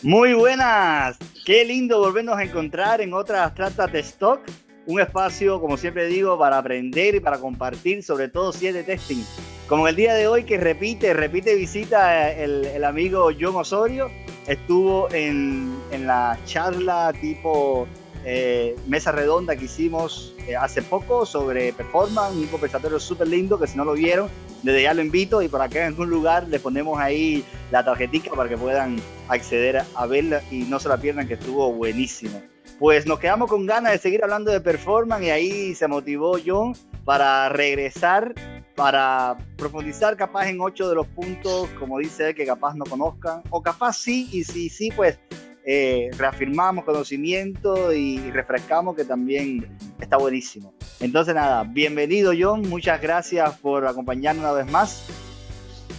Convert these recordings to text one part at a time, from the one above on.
Muy buenas, qué lindo volvernos a encontrar en otras Tratas de Stock, un espacio, como siempre digo, para aprender y para compartir, sobre todo si es de testing. Como el día de hoy que repite visita el amigo John Osorio, estuvo en la charla tipo mesa redonda que hicimos hace poco sobre performance, un conversatorio súper lindo que si no lo vieron, desde ya lo invito y por acá en algún lugar le ponemos ahí la tarjetita para que puedan acceder a verla y no se la pierdan, que estuvo buenísimo. Pues nos quedamos con ganas de seguir hablando de performance y ahí se motivó John para regresar, para profundizar capaz en 8 de los puntos, como dice él, que capaz no conozcan, o capaz sí, y si sí, pues reafirmamos conocimiento y refrescamos, que también está buenísimo. Entonces nada, bienvenido John, muchas gracias por acompañarnos una vez más.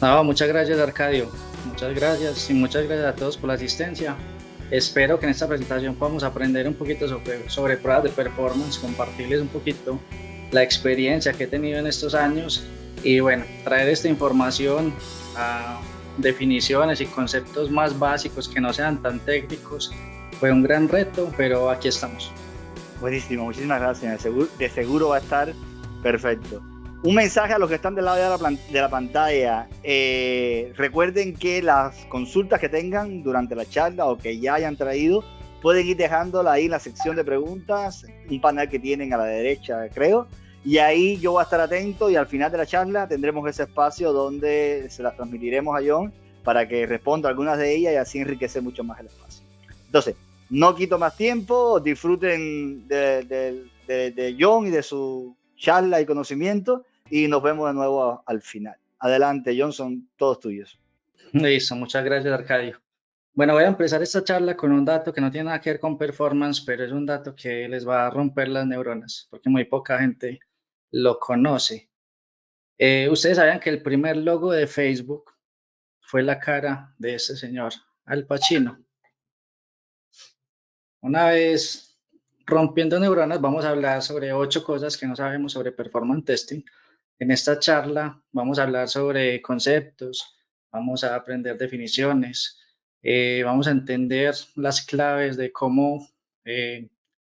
No, muchas gracias, Arcadio. Muchas gracias y muchas gracias a todos por la asistencia. Espero que en esta presentación podamos aprender un poquito sobre pruebas de performance, compartirles un poquito la experiencia que he tenido en estos años y bueno, traer esta información a definiciones y conceptos más básicos que no sean tan técnicos. Fue un gran reto, pero aquí estamos. Buenísimo, muchísimas gracias. De seguro va a estar perfecto. Un mensaje a los que están del lado de la pantalla. Recuerden que las consultas que tengan durante la charla o que ya hayan traído, pueden ir dejándola ahí en la sección de preguntas, un panel que tienen a la derecha, creo. Y ahí yo voy a estar atento y al final de la charla tendremos ese espacio donde se las transmitiremos a John para que responda algunas de ellas y así enriquecer mucho más el espacio. Entonces, no quito más tiempo, disfruten de John y de su charla y conocimiento y nos vemos de nuevo al final. Adelante, John, son todos tuyos. Listo, muchas gracias, Arcadio. Bueno, voy a empezar esta charla con un dato que no tiene nada que ver con performance, pero es un dato que les va a romper las neuronas, porque muy poca gente lo conoce. Ustedes sabían que el primer logo de Facebook fue la cara de este señor, Al Pacino. Una vez rompiendo neuronas, vamos a hablar sobre 8 cosas que no sabemos sobre performance testing. En esta charla vamos a hablar sobre conceptos, vamos a aprender definiciones, vamos a entender las claves de cómo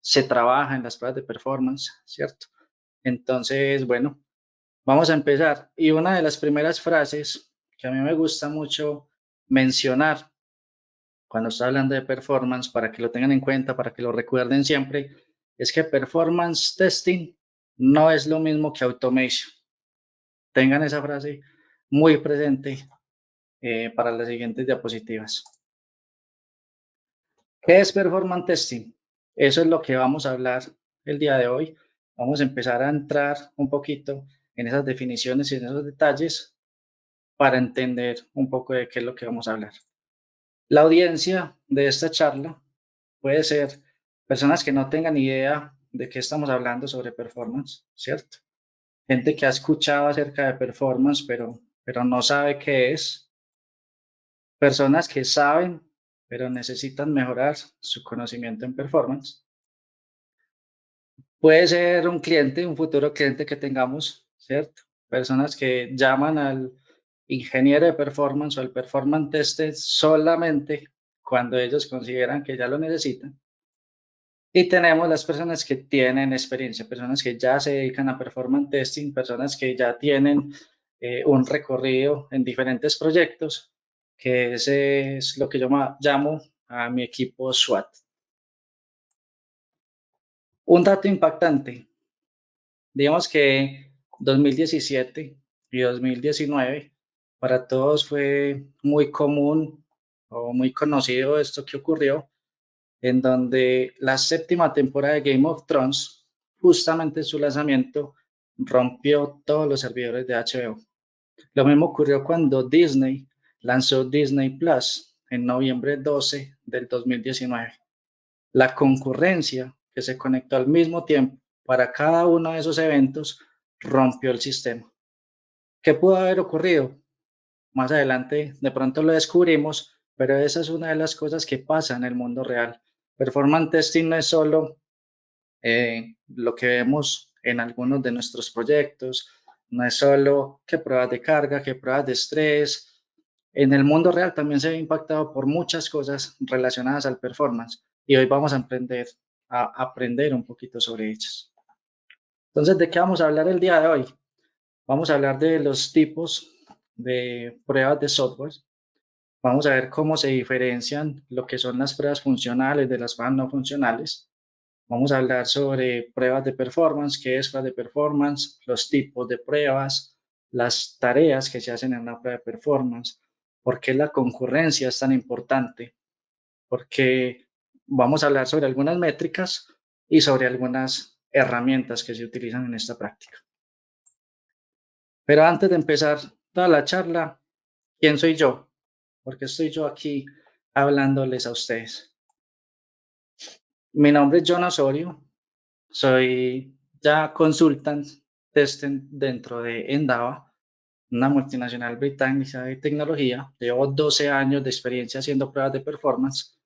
se trabaja en las pruebas de performance, ¿cierto? Entonces, bueno, vamos a empezar. Y una de las primeras frases que a mí me gusta mucho mencionar cuando estoy hablando de performance, para que lo tengan en cuenta, para que lo recuerden siempre, es que performance testing no es lo mismo que automation. Tengan esa frase muy presente para las siguientes diapositivas. ¿Qué es performance testing? Eso es lo que vamos a hablar el día de hoy. Vamos a empezar a entrar un poquito en esas definiciones y en esos detalles para entender un poco de qué es lo que vamos a hablar. La audiencia de esta charla puede ser personas que no tengan idea de qué estamos hablando sobre performance, ¿cierto? Gente que ha escuchado acerca de performance, pero no sabe qué es. Personas que saben, pero necesitan mejorar su conocimiento en performance. Puede ser un cliente, un futuro cliente que tengamos, ¿cierto? Personas que llaman al ingeniero de performance o al performance tester solamente cuando ellos consideran que ya lo necesitan. Y tenemos las personas que tienen experiencia, personas que ya se dedican a performance testing, personas que ya tienen un recorrido en diferentes proyectos, que ese es lo que yo llamo a mi equipo SWAT. Un dato impactante, digamos que 2017 y 2019 para todos fue muy común o muy conocido esto que ocurrió, en donde la séptima temporada de Game of Thrones, justamente en su lanzamiento, rompió todos los servidores de HBO. Lo mismo ocurrió cuando Disney lanzó Disney Plus en noviembre 12 del 2019. La concurrencia que se conectó al mismo tiempo para cada uno de esos eventos rompió el sistema. ¿Qué pudo haber ocurrido? Más adelante de pronto lo descubrimos, pero esa es una de las cosas que pasa en el mundo real. Performance testing no es solo lo que vemos en algunos de nuestros proyectos, no es solo qué pruebas de carga, qué pruebas de estrés, en el mundo real también se ve impactado por muchas cosas relacionadas al performance y hoy vamos a aprender un poquito sobre ellas. Entonces, ¿de qué vamos a hablar el día de hoy? Vamos a hablar de los tipos de pruebas de software. Vamos a ver cómo se diferencian lo que son las pruebas funcionales de las pruebas no funcionales. Vamos a hablar sobre pruebas de performance, qué es prueba de performance, los tipos de pruebas, las tareas que se hacen en una prueba de performance, por qué la concurrencia es tan importante, porque vamos a hablar sobre algunas métricas y sobre algunas herramientas que se utilizan en esta práctica. Pero antes de empezar toda la charla, ¿quién soy yo? Porque estoy yo aquí hablándoles a ustedes. Mi nombre es John Osorio, soy ya consultant testing dentro de Endava, una multinacional británica de tecnología. Llevo 12 años de experiencia haciendo pruebas de performance.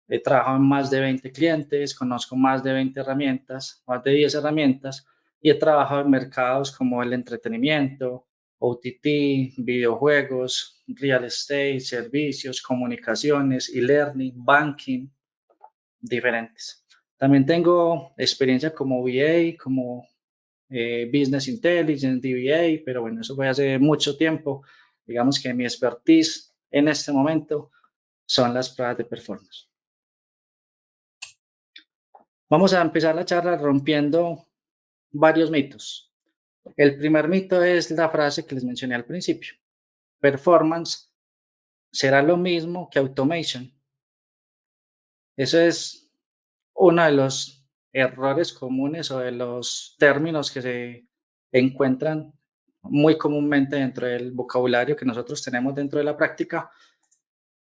He trabajado en más de 20 clientes, conozco más de 20 herramientas, más de 10 herramientas, y he trabajado en mercados como el entretenimiento, OTT, videojuegos, real estate, servicios, comunicaciones, e-learning, banking, diferentes. También tengo experiencia como VA, como Business Intelligence, DBA, pero bueno, eso fue hace mucho tiempo. Digamos que mi expertise en este momento son las pruebas de performance. Vamos a empezar la charla rompiendo varios mitos. El primer mito es la frase que les mencioné al principio. Performance será lo mismo que automation. Eso es uno de los errores comunes o de los términos que se encuentran muy comúnmente dentro del vocabulario que nosotros tenemos dentro de la práctica,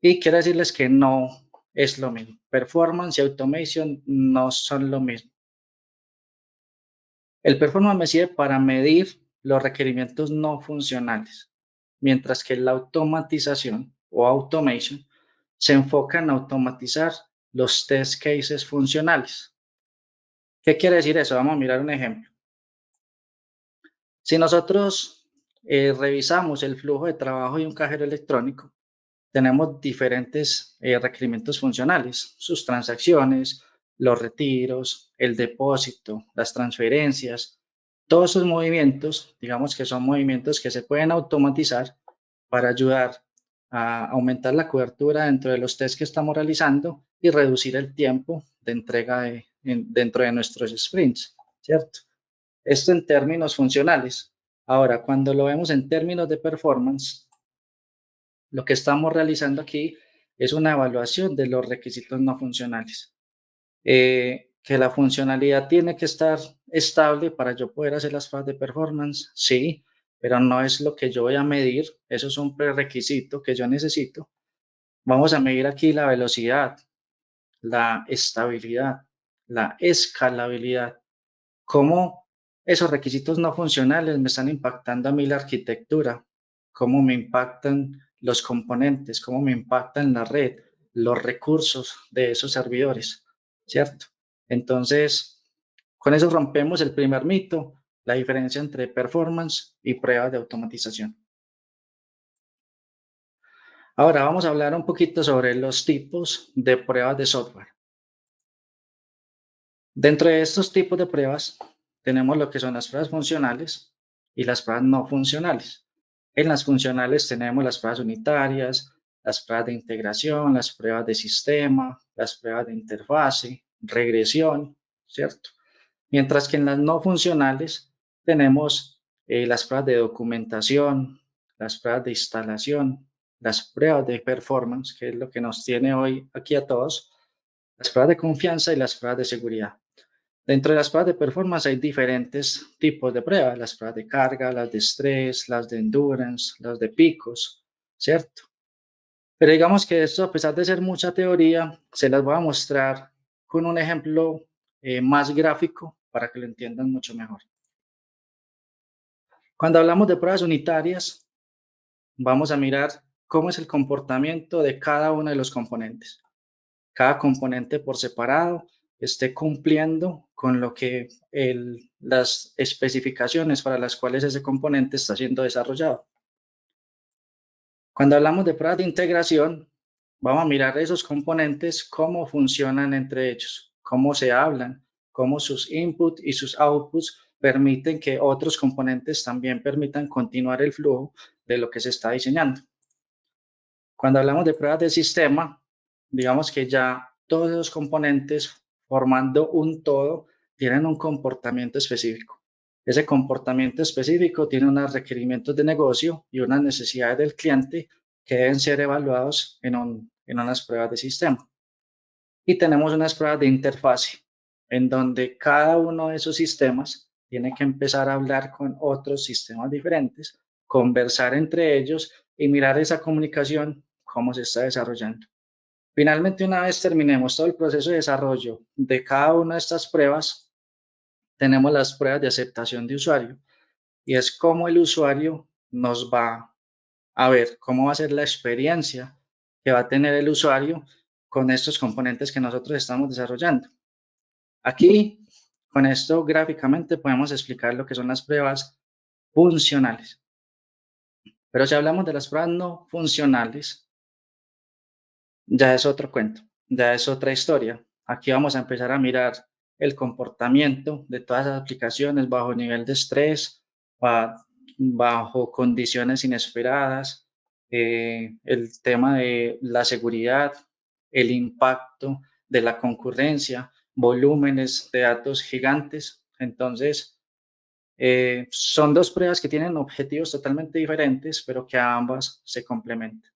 y quiero decirles que no es lo mismo. Performance y automation no son lo mismo. El performance me sirve para medir los requerimientos no funcionales, mientras que la automatización o automation se enfoca en automatizar los test cases funcionales. ¿Qué quiere decir eso? Vamos a mirar un ejemplo. Si nosotros revisamos el flujo de trabajo de un cajero electrónico, tenemos diferentes requerimientos funcionales, sus transacciones, los retiros, el depósito, las transferencias, todos esos movimientos, digamos que son movimientos que se pueden automatizar para ayudar a aumentar la cobertura dentro de los tests que estamos realizando y reducir el tiempo de entrega dentro de nuestros sprints, ¿cierto? Esto en términos funcionales. Ahora, cuando lo vemos en términos de performance, lo que estamos realizando aquí es una evaluación de los requisitos no funcionales. Que la funcionalidad tiene que estar estable para yo poder hacer las pruebas de performance, sí, pero no es lo que yo voy a medir, eso es un prerequisito que yo necesito. Vamos a medir aquí la velocidad, la estabilidad, la escalabilidad, cómo esos requisitos no funcionales me están impactando a mí la arquitectura, cómo me impactan los componentes, cómo me impactan la red, los recursos de esos servidores, ¿cierto? Entonces, con eso rompemos el primer mito, la diferencia entre performance y pruebas de automatización. Ahora vamos a hablar un poquito sobre los tipos de pruebas de software. Dentro de estos tipos de pruebas tenemos lo que son las pruebas funcionales y las pruebas no funcionales. En las funcionales tenemos las pruebas unitarias, las pruebas de integración, las pruebas de sistema, las pruebas de interfase, regresión, ¿cierto? Mientras que en las no funcionales tenemos las pruebas de documentación, las pruebas de instalación, las pruebas de performance, que es lo que nos tiene hoy aquí a todos, las pruebas de confianza y las pruebas de seguridad. Dentro de las pruebas de performance hay diferentes tipos de pruebas, las pruebas de carga, las de estrés, las de endurance, las de picos, ¿cierto? Pero digamos que esto, a pesar de ser mucha teoría, se las voy a mostrar con un ejemplo más gráfico para que lo entiendan mucho mejor. Cuando hablamos de pruebas unitarias, vamos a mirar cómo es el comportamiento de cada uno de los componentes. Cada componente por separado esté cumpliendo con lo que las especificaciones para las cuales ese componente está siendo desarrollado. Cuando hablamos de pruebas de integración, vamos a mirar esos componentes, cómo funcionan entre ellos, cómo se hablan, cómo sus inputs y sus outputs permiten que otros componentes también permitan continuar el flujo de lo que se está diseñando. Cuando hablamos de pruebas de sistema, digamos que ya todos los componentes formando un todo tienen un comportamiento específico. Ese comportamiento específico tiene unos requerimientos de negocio y unas necesidades del cliente que deben ser evaluados en unas pruebas de sistema. Y tenemos unas pruebas de interfase, en donde cada uno de esos sistemas tiene que empezar a hablar con otros sistemas diferentes, conversar entre ellos y mirar esa comunicación, cómo se está desarrollando. Finalmente, una vez terminemos todo el proceso de desarrollo de cada una de estas pruebas, tenemos las pruebas de aceptación de usuario y es cómo el usuario nos va a ver, cómo va a ser la experiencia que va a tener el usuario con estos componentes que nosotros estamos desarrollando. Aquí, con esto gráficamente podemos explicar lo que son las pruebas funcionales. Pero si hablamos de las pruebas no funcionales, ya es otro cuento, ya es otra historia. Aquí vamos a empezar a mirar el comportamiento de todas las aplicaciones bajo nivel de estrés, bajo condiciones inesperadas, el tema de la seguridad, el impacto de la concurrencia, volúmenes de datos gigantes. Entonces, son dos pruebas que tienen objetivos totalmente diferentes, pero que a ambas se complementan.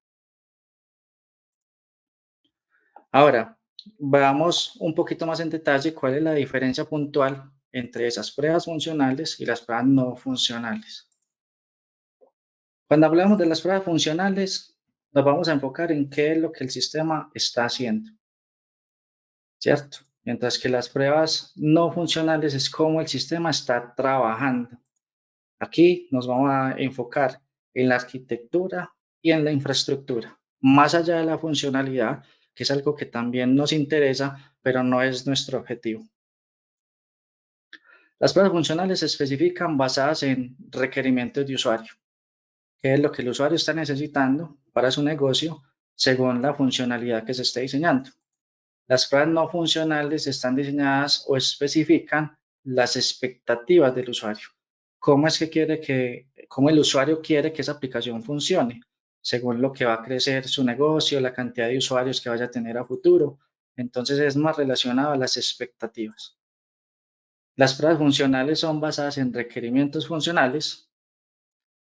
Ahora, veamos un poquito más en detalle cuál es la diferencia puntual entre esas pruebas funcionales y las pruebas no funcionales. Cuando hablamos de las pruebas funcionales, nos vamos a enfocar en qué es lo que el sistema está haciendo, ¿cierto? Mientras que las pruebas no funcionales es cómo el sistema está trabajando. Aquí nos vamos a enfocar en la arquitectura y en la infraestructura, más allá de la funcionalidad, que es algo que también nos interesa, pero no es nuestro objetivo. Las pruebas funcionales se especifican basadas en requerimientos de usuario, que es lo que el usuario está necesitando para su negocio según la funcionalidad que se esté diseñando. Las pruebas no funcionales están diseñadas o especifican las expectativas del usuario. Cómo el usuario quiere que esa aplicación funcione, según lo que va a crecer su negocio, la cantidad de usuarios que vaya a tener a futuro. Entonces es más relacionado a las expectativas. Las pruebas funcionales son basadas en requerimientos funcionales.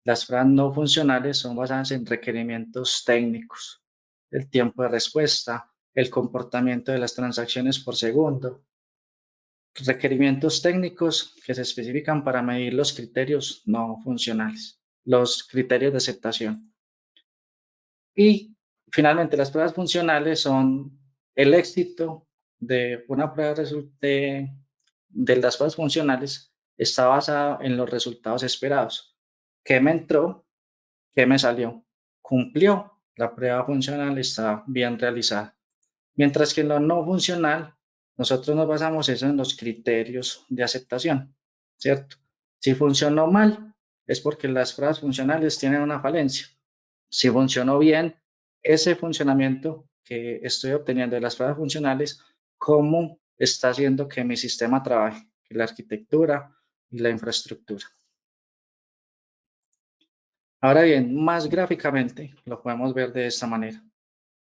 Las pruebas no funcionales son basadas en requerimientos técnicos, el tiempo de respuesta, el comportamiento de las transacciones por segundo, requerimientos técnicos que se especifican para medir los criterios no funcionales, los criterios de aceptación. Y finalmente, las pruebas funcionales son el éxito de una prueba de las pruebas funcionales está basado en los resultados esperados. ¿Qué me entró? ¿Qué me salió? ¿Cumplió? La prueba funcional está bien realizada. Mientras que en lo no funcional, nosotros nos basamos eso en los criterios de aceptación, ¿cierto? Si funcionó mal, es porque las pruebas funcionales tienen una falencia. Si funcionó bien, ese funcionamiento que estoy obteniendo de las pruebas funcionales, ¿cómo está haciendo que mi sistema trabaje? La arquitectura y la infraestructura. Ahora bien, más gráficamente lo podemos ver de esta manera.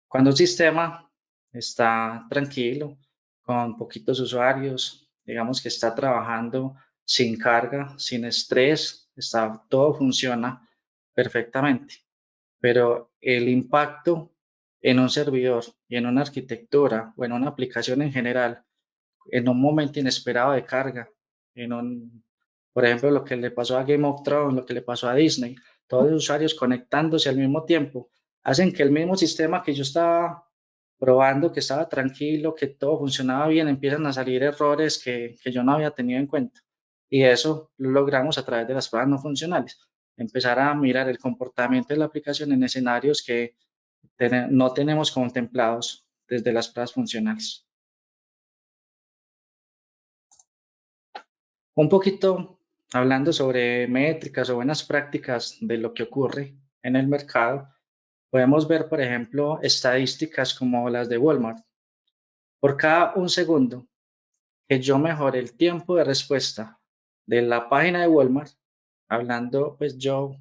Cuando un sistema está tranquilo, con poquitos usuarios, digamos que está trabajando sin carga, sin estrés, todo funciona perfectamente. Pero el impacto en un servidor y en una arquitectura o en una aplicación en general, en un momento inesperado de carga, por ejemplo, lo que le pasó a Game of Thrones, lo que le pasó a Disney, todos los usuarios conectándose al mismo tiempo, hacen que el mismo sistema que yo estaba probando, que estaba tranquilo, que todo funcionaba bien, empiezan a salir errores que yo no había tenido en cuenta. Y eso lo logramos a través de las pruebas no funcionales. Empezar a mirar el comportamiento de la aplicación en escenarios que no tenemos contemplados desde las pruebas funcionales. Un poquito hablando sobre métricas o buenas prácticas de lo que ocurre en el mercado, podemos ver, por ejemplo, estadísticas como las de Walmart. Por cada un segundo que yo mejore el tiempo de respuesta de la página de Walmart, hablando, pues yo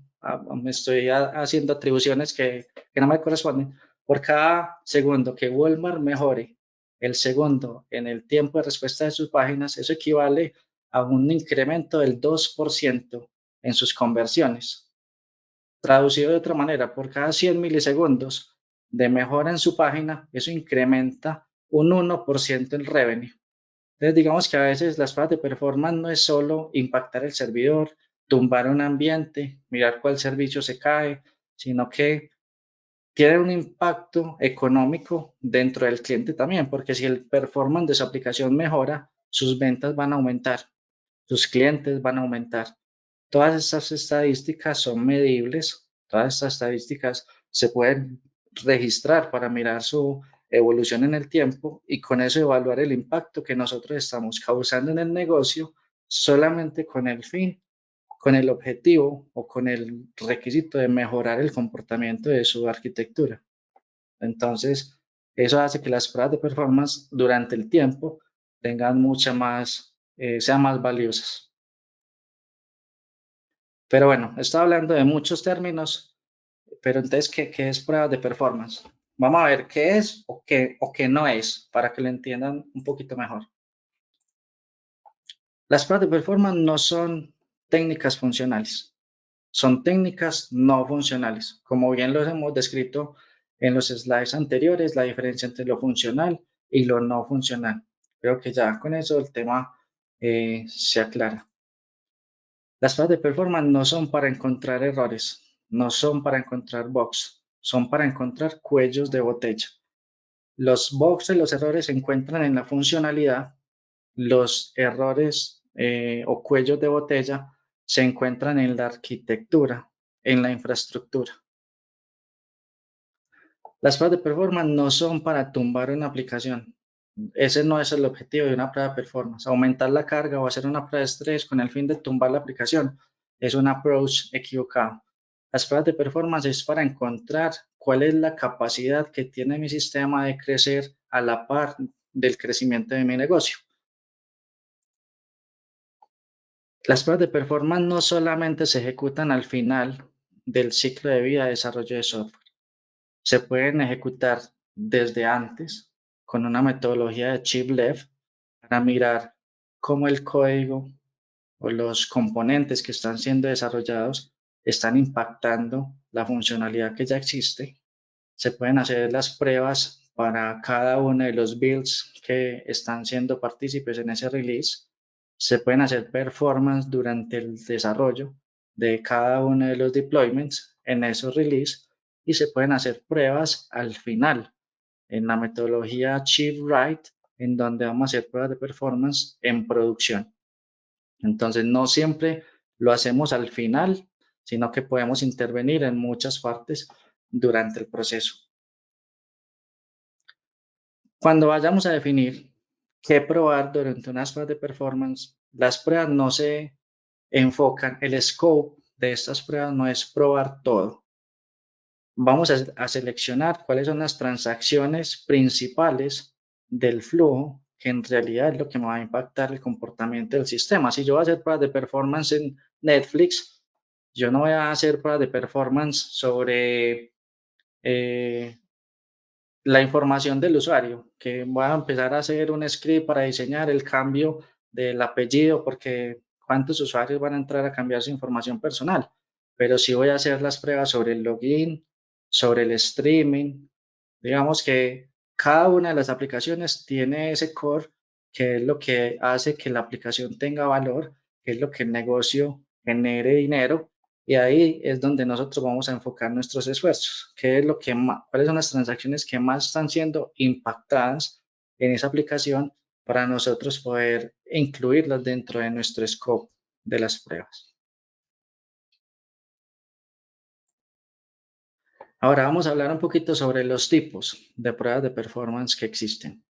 me estoy haciendo atribuciones que no me corresponden. Por cada segundo que Walmart mejore el segundo en el tiempo de respuesta de sus páginas, eso equivale a un incremento del 2% en sus conversiones. Traducido de otra manera, por cada 100 milisegundos de mejora en su página, eso incrementa un 1% el revenue. Entonces, digamos que a veces las pruebas de performance no es solo impactar el servidor, tumbar un ambiente, mirar cuál servicio se cae, sino que tiene un impacto económico dentro del cliente también, porque si el performance de su aplicación mejora, sus ventas van a aumentar, sus clientes van a aumentar. Todas estas estadísticas son medibles, todas estas estadísticas se pueden registrar para mirar su evolución en el tiempo y con eso evaluar el impacto que nosotros estamos causando en el negocio solamente con el fin, con el objetivo o con el requisito de mejorar el comportamiento de su arquitectura. Entonces, eso hace que las pruebas de performance durante el tiempo tengan mucha más, sean más valiosas. Pero bueno, estaba hablando de muchos términos, pero entonces, ¿qué es pruebas de performance? Vamos a ver qué es o qué no es, para que lo entiendan un poquito mejor. Las pruebas de performance no son técnicas funcionales, son técnicas no funcionales. Como bien los hemos descrito en los slides anteriores, la diferencia entre lo funcional y lo no funcional. Creo que ya con eso el tema se aclara. Las pruebas de performance no son para encontrar errores, no son para encontrar bugs, son para encontrar cuellos de botella. Los bugs y los errores se encuentran en la funcionalidad, los errores o cuellos de botella se encuentran en la arquitectura, en la infraestructura. Las pruebas de performance no son para tumbar una aplicación. Ese no es el objetivo de una prueba de performance. Aumentar la carga o hacer una prueba de estrés con el fin de tumbar la aplicación es un approach equivocado. Las pruebas de performance es para encontrar cuál es la capacidad que tiene mi sistema de crecer a la par del crecimiento de mi negocio. Las pruebas de performance no solamente se ejecutan al final del ciclo de vida de desarrollo de software. Se pueden ejecutar desde antes con una metodología de chip left para mirar cómo el código o los componentes que están siendo desarrollados están impactando la funcionalidad que ya existe. Se pueden hacer las pruebas para cada uno de los builds que están siendo partícipes en ese release. Se pueden hacer performance durante el desarrollo de cada uno de los deployments en esos release y se pueden hacer pruebas al final en la metodología Chip Write, en donde vamos a hacer pruebas de performance en producción. Entonces, no siempre lo hacemos al final, sino que podemos intervenir en muchas partes durante el proceso. Cuando vayamos a definir qué probar durante unas pruebas de performance, las pruebas no se enfocan, el scope de estas pruebas no es probar todo. Vamos a seleccionar cuáles son las transacciones principales del flujo, que en realidad es lo que me va a impactar el comportamiento del sistema. Si yo voy a hacer pruebas de performance en Netflix, yo no voy a hacer pruebas de performance sobre la información del usuario, que voy a empezar a hacer un script para diseñar el cambio del apellido, porque cuántos usuarios van a entrar a cambiar su información personal. Pero sí voy a hacer las pruebas sobre el login, sobre el streaming. Digamos que cada una de las aplicaciones tiene ese core que es lo que hace que la aplicación tenga valor, que es lo que el negocio genere dinero y ahí es donde nosotros vamos a enfocar nuestros esfuerzos. ¿Qué es lo que más, cuáles son las transacciones que más están siendo impactadas en esa aplicación para nosotros poder incluirlas dentro de nuestro scope de las pruebas? Ahora vamos a hablar un poquito sobre los tipos de pruebas de performance que existen.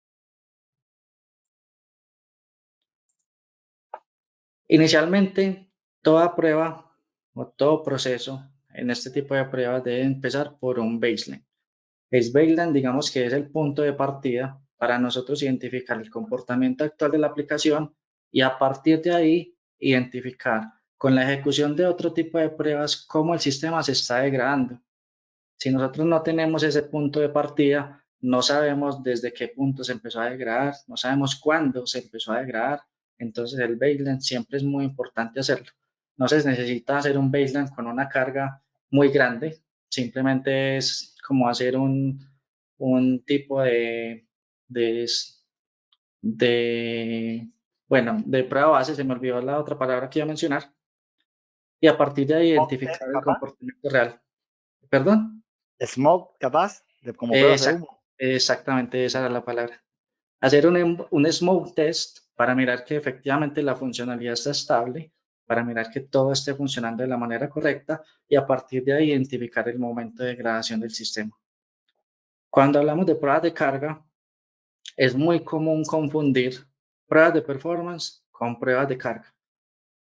Inicialmente, toda prueba o todo proceso en este tipo de pruebas debe empezar por un baseline. El baseline, digamos que es el punto de partida para nosotros identificar el comportamiento actual de la aplicación y a partir de ahí identificar con la ejecución de otro tipo de pruebas cómo el sistema se está degradando. Si nosotros no tenemos ese punto de partida, no sabemos desde qué punto se empezó a degradar, no sabemos cuándo se empezó a degradar. Entonces el baseline siempre es muy importante hacerlo. No se necesita hacer un baseline con una carga muy grande, simplemente es como hacer un tipo de, de, bueno, de prueba base, se me olvidó la otra palabra que iba a mencionar, y a partir de ahí Smoke test, identificar el capaz. comportamiento real. ¿Perdón? Smoke, capaz, como pruebas de Exact- humo. exactamente, esa era la palabra. Hacer un smoke test para mirar que efectivamente la funcionalidad está estable, para mirar que todo esté funcionando de la manera correcta y a partir de ahí identificar el momento de degradación del sistema. Cuando hablamos de pruebas de carga, es muy común confundir pruebas de performance con pruebas de carga.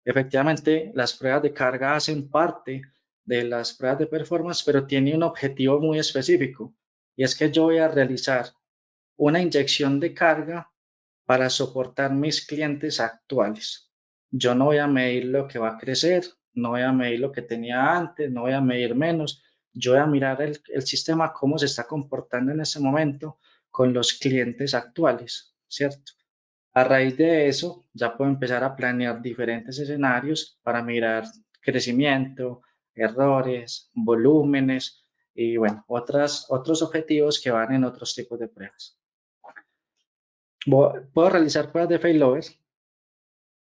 Efectivamente, las pruebas de carga hacen parte de las pruebas de performance, pero tiene un objetivo muy específico y es que yo voy a realizar una inyección de carga para soportar mis clientes actuales. Yo no voy a medir lo que va a crecer, no voy a medir lo que tenía antes, no voy a medir menos. Yo voy a mirar el sistema cómo se está comportando en ese momento con los clientes actuales, ¿cierto? A raíz de eso, ya puedo empezar a planear diferentes escenarios para mirar crecimiento, errores, volúmenes y bueno, otros objetivos que van en otros tipos de pruebas. Puedo realizar pruebas de failover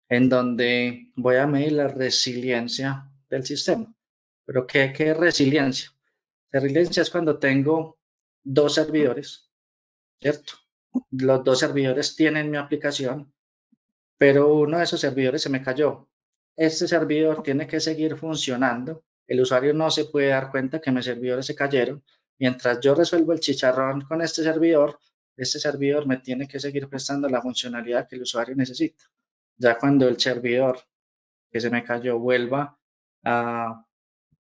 en donde voy a medir la resiliencia del sistema. ¿Pero qué es resiliencia? La resiliencia es cuando tengo dos servidores, ¿cierto? Los dos servidores tienen mi aplicación, pero uno de esos servidores se me cayó. Este servidor tiene que seguir funcionando. El usuario no se puede dar cuenta que mis servidores se cayeron. Mientras yo resuelvo el chicharrón con este servidor me tiene que seguir prestando la funcionalidad que el usuario necesita. Ya cuando el servidor que se me cayó a,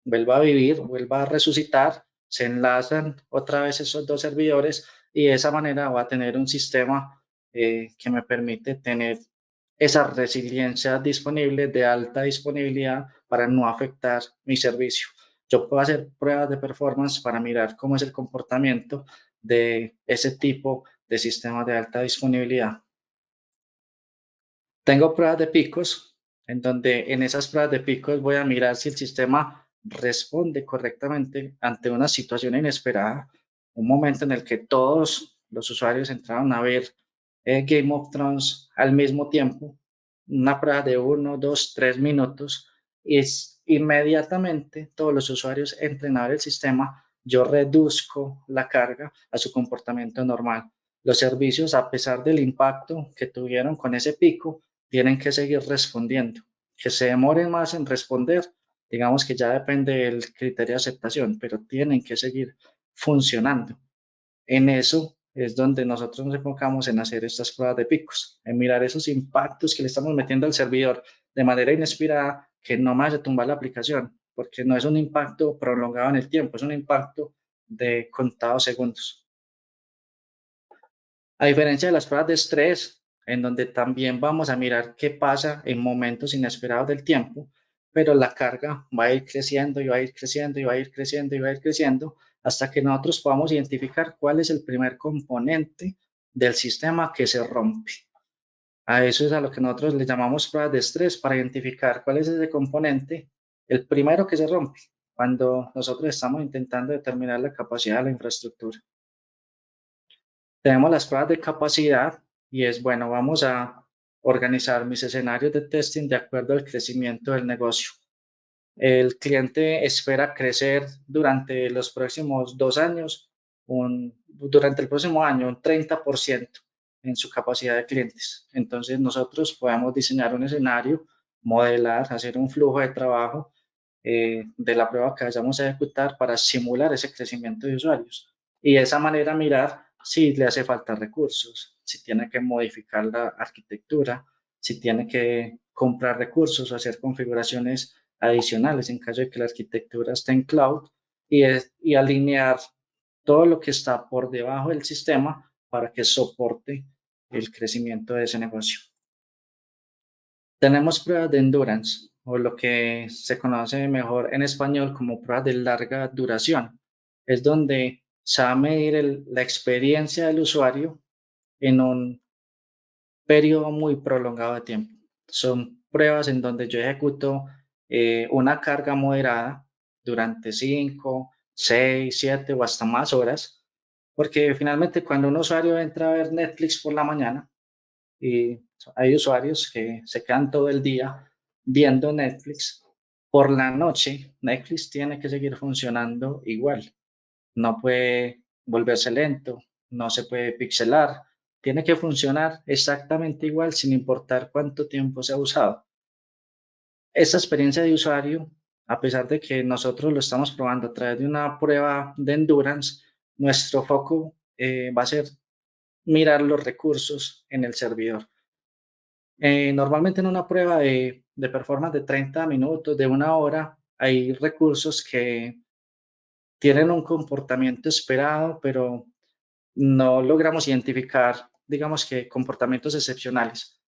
vuelva a vivir, vuelva a resucitar, se enlazan otra vez esos dos servidores y de esa manera va a tener un sistema que me permite tener esa resiliencia disponible de alta disponibilidad para no afectar mi servicio. Yo puedo hacer pruebas de performance para mirar cómo es el comportamiento de ese tipo de sistemas de alta disponibilidad. Tengo pruebas de picos, en donde en esas pruebas de picos voy a mirar si el sistema responde correctamente ante una situación inesperada, un momento en el que todos los usuarios entraron a ver Game of Thrones al mismo tiempo, una prueba de 1, 2, 3 minutos, y inmediatamente todos los usuarios entren a ver el sistema, yo reduzco la carga a su comportamiento normal. Los servicios, a pesar del impacto que tuvieron con ese pico, tienen que seguir respondiendo. Que se demoren más en responder, digamos que ya depende del criterio de aceptación, pero tienen que seguir funcionando. En eso es donde nosotros nos enfocamos en hacer estas pruebas de picos, en mirar esos impactos que le estamos metiendo al servidor de manera inesperada que no me vaya a tumbar la aplicación, porque no es un impacto prolongado en el tiempo, es un impacto de contados segundos. A diferencia de las pruebas de estrés, en donde también vamos a mirar qué pasa en momentos inesperados del tiempo, pero la carga va a ir creciendo y va a ir creciendo y va a ir creciendo y va a ir creciendo hasta que nosotros podamos identificar cuál es el primer componente del sistema que se rompe. A eso es a lo que nosotros le llamamos pruebas de estrés para identificar cuál es ese componente, el primero que se rompe, cuando nosotros estamos intentando determinar la capacidad de la infraestructura. Tenemos las pruebas de capacidad y es, bueno, vamos a organizar mis escenarios de testing de acuerdo al crecimiento del negocio. El cliente espera crecer durante los próximos 2 años, durante el próximo año, un 30% en su capacidad de clientes. Entonces nosotros podemos diseñar un escenario, modelar, hacer un flujo de trabajo de la prueba que vayamos a ejecutar para simular ese crecimiento de usuarios y de esa manera mirar si le hace falta recursos, si tiene que modificar la arquitectura, si tiene que comprar recursos o hacer configuraciones adicionales en caso de que la arquitectura esté en cloud y alinear todo lo que está por debajo del sistema para que soporte el crecimiento de ese negocio. Tenemos pruebas de endurance, o lo que se conoce mejor en español como pruebas de larga duración. Es donde se va a medir la experiencia del usuario en un periodo muy prolongado de tiempo. Son pruebas en donde yo ejecuto una carga moderada durante 5, 6, 7 o hasta más horas, porque finalmente cuando un usuario entra a ver Netflix por la mañana, y hay usuarios que se quedan todo el día viendo Netflix, por la noche Netflix tiene que seguir funcionando igual. No puede volverse lento, no se puede pixelar, tiene que funcionar exactamente igual sin importar cuánto tiempo se ha usado. Esta experiencia de usuario, a pesar de que nosotros lo estamos probando a través de una prueba de endurance, nuestro foco va a ser mirar los recursos en el servidor. Normalmente en una prueba de performance de 30 minutos, de una hora, hay recursos que tienen un comportamiento esperado, pero no logramos identificar, digamos que comportamientos excepcionales.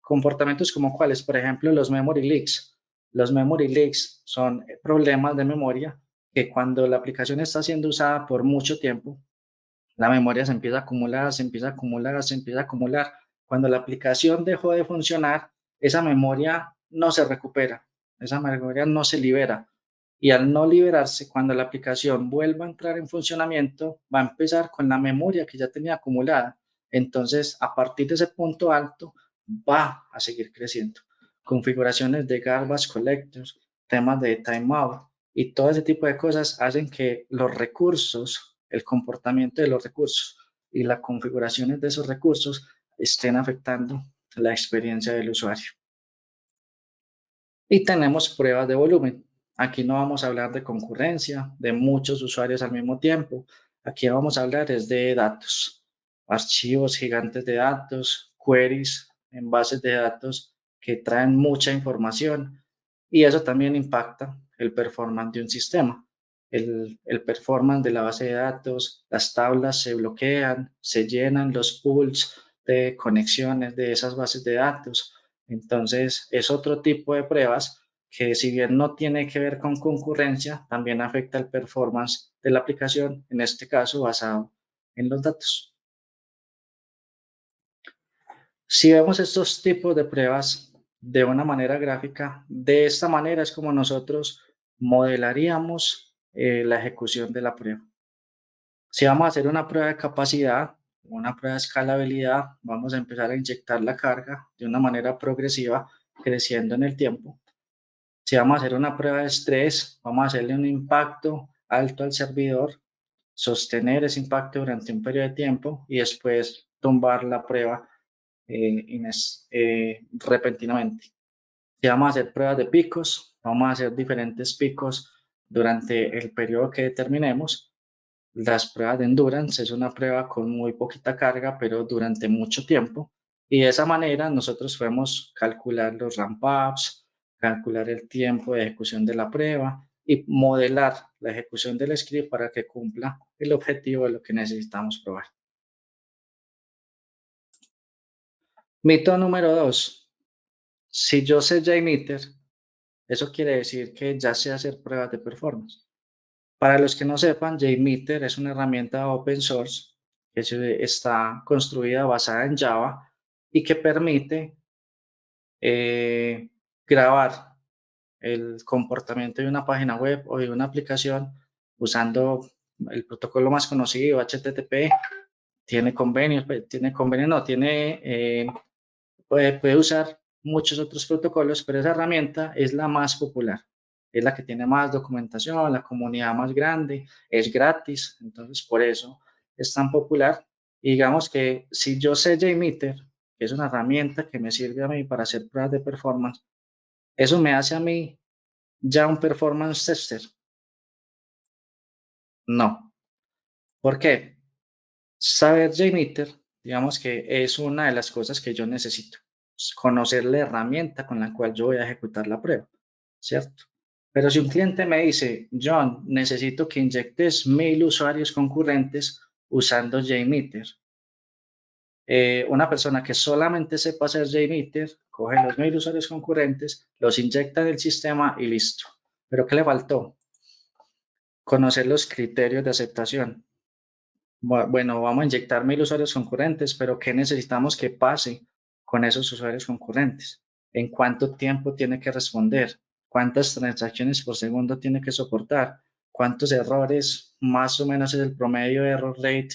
Comportamientos como cuáles, por ejemplo, los memory leaks. Los memory leaks son problemas de memoria que cuando la aplicación está siendo usada por mucho tiempo, la memoria se empieza a acumular, se empieza a acumular, se empieza a acumular. Cuando la aplicación dejó de funcionar, esa memoria no se recupera, esa memoria no se libera. Y al no liberarse, cuando la aplicación vuelva a entrar en funcionamiento, va a empezar con la memoria que ya tenía acumulada. Entonces, a partir de ese punto alto, va a seguir creciendo. Configuraciones de garbage collectors, temas de timeout y todo ese tipo de cosas hacen que los recursos, el comportamiento de los recursos y las configuraciones de esos recursos estén afectando la experiencia del usuario. Y tenemos pruebas de volumen. Aquí no vamos a hablar de concurrencia, de muchos usuarios al mismo tiempo. Aquí vamos a hablar es de datos, archivos gigantes de datos, queries en bases de datos que traen mucha información y eso también impacta el performance de un sistema. El performance de la base de datos, las tablas se bloquean, se llenan los pools de conexiones de esas bases de datos. Entonces, es otro tipo de pruebas que si bien no tiene que ver con concurrencia, también afecta el performance de la aplicación, en este caso basado en los datos. Si vemos estos tipos de pruebas de una manera gráfica, de esta manera es como nosotros modelaríamos la ejecución de la prueba. Si vamos a hacer una prueba de capacidad, una prueba de escalabilidad, vamos a empezar a inyectar la carga de una manera progresiva, creciendo en el tiempo. Si vamos a hacer una prueba de estrés, vamos a hacerle un impacto alto al servidor, sostener ese impacto durante un periodo de tiempo y después tumbar la prueba repentinamente. Si vamos a hacer pruebas de picos, vamos a hacer diferentes picos durante el periodo que determinemos. Las pruebas de endurance es una prueba con muy poquita carga, pero durante mucho tiempo. Y de esa manera nosotros podemos calcular los ramp-ups, calcular el tiempo de ejecución de la prueba y modelar la ejecución del script para que cumpla el objetivo de lo que necesitamos probar. Mito número 2. Si yo sé JMeter, eso quiere decir que ya sé hacer pruebas de performance. Para los que no sepan, JMeter es una herramienta open source que está construida basada en Java y que permite grabar el comportamiento de una página web o de una aplicación usando el protocolo más conocido, HTTP. Tiene convenios, puede usar muchos otros protocolos, pero esa herramienta es la más popular, es la que tiene más documentación, la comunidad más grande, es gratis, entonces por eso es tan popular. Y digamos que si yo sé JMeter, que es una herramienta que me sirve a mí para hacer pruebas de performance, eso me hace a mí ya un performance tester. No. ¿Por qué? Saber JMeter, digamos que es una de las cosas que yo necesito, conocer la herramienta con la cual yo voy a ejecutar la prueba. ¿cierto? Pero si un cliente me dice, John, necesito que inyectes 1000 usuarios concurrentes usando JMeter, una persona que solamente sepa hacer JMeter, coge los 1000 usuarios concurrentes, los inyecta en el sistema y listo. ¿Pero qué le faltó? Conocer los criterios de aceptación. Bueno, vamos a inyectar 1000 usuarios concurrentes, pero ¿qué necesitamos que pase con esos usuarios concurrentes? ¿En cuánto tiempo tiene que responder? ¿Cuántas transacciones por segundo tiene que soportar? ¿Cuántos errores más o menos es el promedio de error rate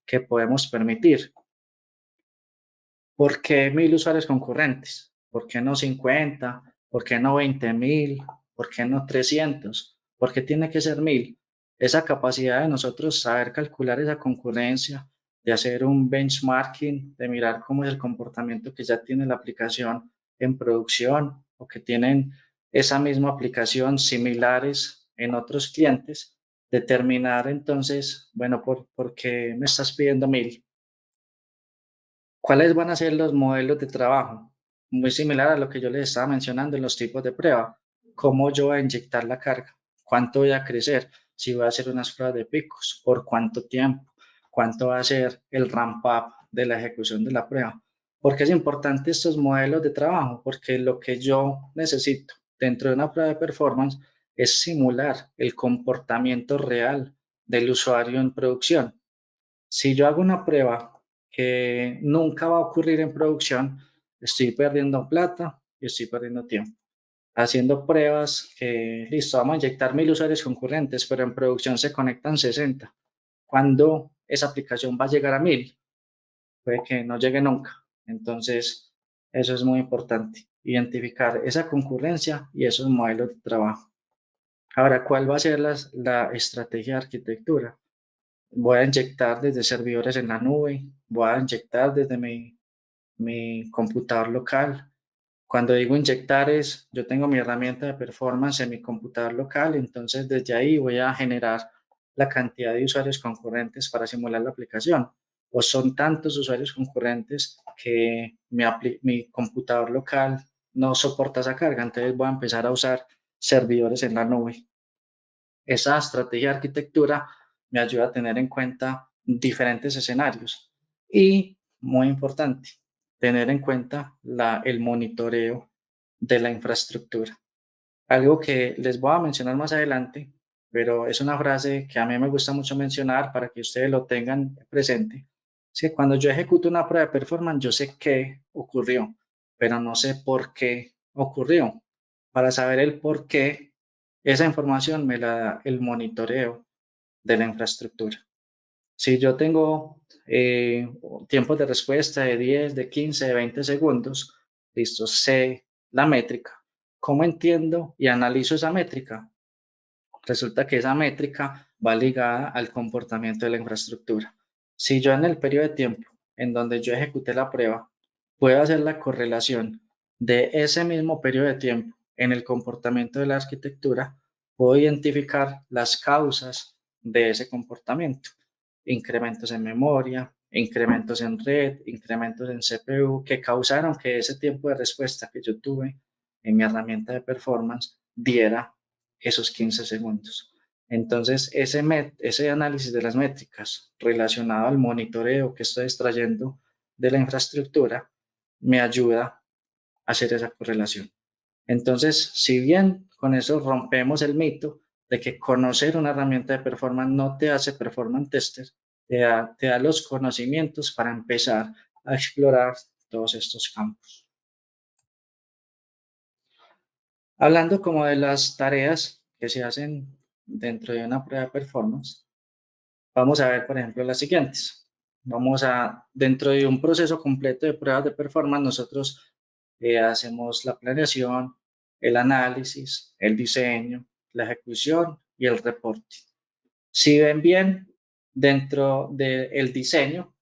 que podemos permitir? ¿Por qué 1000 usuarios concurrentes? ¿Por qué no 50? ¿Por qué no 20.000? ¿Por qué no 300? ¿Por qué tiene que ser 1000? Esa capacidad de nosotros saber calcular esa concurrencia, de hacer un benchmarking, de mirar cómo es el comportamiento que ya tiene la aplicación en producción o que tienen esa misma aplicación similares en otros clientes, determinar entonces, bueno, ¿por qué me estás pidiendo 1000? ¿Cuáles van a ser los modelos de trabajo? Muy similar a lo que yo les estaba mencionando en los tipos de prueba. ¿Cómo yo voy a inyectar la carga? ¿Cuánto voy a crecer? Si voy a hacer unas pruebas de picos, ¿por cuánto tiempo? ¿Cuánto va a ser el ramp up de la ejecución de la prueba? ¿Por qué es importante estos modelos de trabajo? Porque lo que yo necesito dentro de una prueba de performance es simular el comportamiento real del usuario en producción. Si yo hago una prueba que nunca va a ocurrir en producción, estoy perdiendo plata y estoy perdiendo tiempo. Haciendo pruebas que, listo, vamos a inyectar 1000 usuarios concurrentes, pero en producción se conectan 60. ¿Cuándo esa aplicación va a llegar a 1000? Puede que no llegue nunca. Entonces, eso es muy importante, identificar esa concurrencia y esos modelos de trabajo. Ahora, ¿cuál va a ser la estrategia de arquitectura? Voy a inyectar desde servidores en la nube, voy a inyectar desde mi computador local. Cuando digo inyectar es, yo tengo mi herramienta de performance en mi computador local, entonces desde ahí voy a generar la cantidad de usuarios concurrentes para simular la aplicación. O son tantos usuarios concurrentes que mi computador local no soporta esa carga, entonces voy a empezar a usar servidores en la nube. Esa estrategia de arquitectura me ayuda a tener en cuenta diferentes escenarios y, muy importante, tener en cuenta el monitoreo de la infraestructura. Algo que les voy a mencionar más adelante, pero es una frase que a mí me gusta mucho mencionar para que ustedes lo tengan presente. Es que cuando yo ejecuto una prueba de performance, yo sé qué ocurrió, pero no sé por qué ocurrió. Para saber el por qué, esa información me la da el monitoreo de la infraestructura. Si yo tengo tiempos de respuesta de 10, de 15, de 20 segundos, listo, sé la métrica. ¿Cómo entiendo y analizo esa métrica? Resulta que esa métrica va ligada al comportamiento de la infraestructura. Si yo en el periodo de tiempo en donde yo ejecuté la prueba, puedo hacer la correlación de ese mismo periodo de tiempo en el comportamiento de la arquitectura, puedo identificar las causas de ese comportamiento. Incrementos en memoria, incrementos en red, incrementos en CPU que causaron que ese tiempo de respuesta que yo tuve en mi herramienta de performance diera esos 15 segundos. Entonces, ese análisis de las métricas relacionado al monitoreo que estoy extrayendo de la infraestructura me ayuda a hacer esa correlación. Entonces, si bien con eso rompemos el mito de que conocer una herramienta de performance no te hace performance tester, te da los conocimientos para empezar a explorar todos estos campos. Hablando como de las tareas que se hacen dentro de una prueba de performance, vamos a ver, por ejemplo, las siguientes. Dentro de un proceso completo de pruebas de performance, nosotros hacemos la planeación, el análisis, el diseño, la ejecución y el reporte. Si ven bien, dentro del diseño,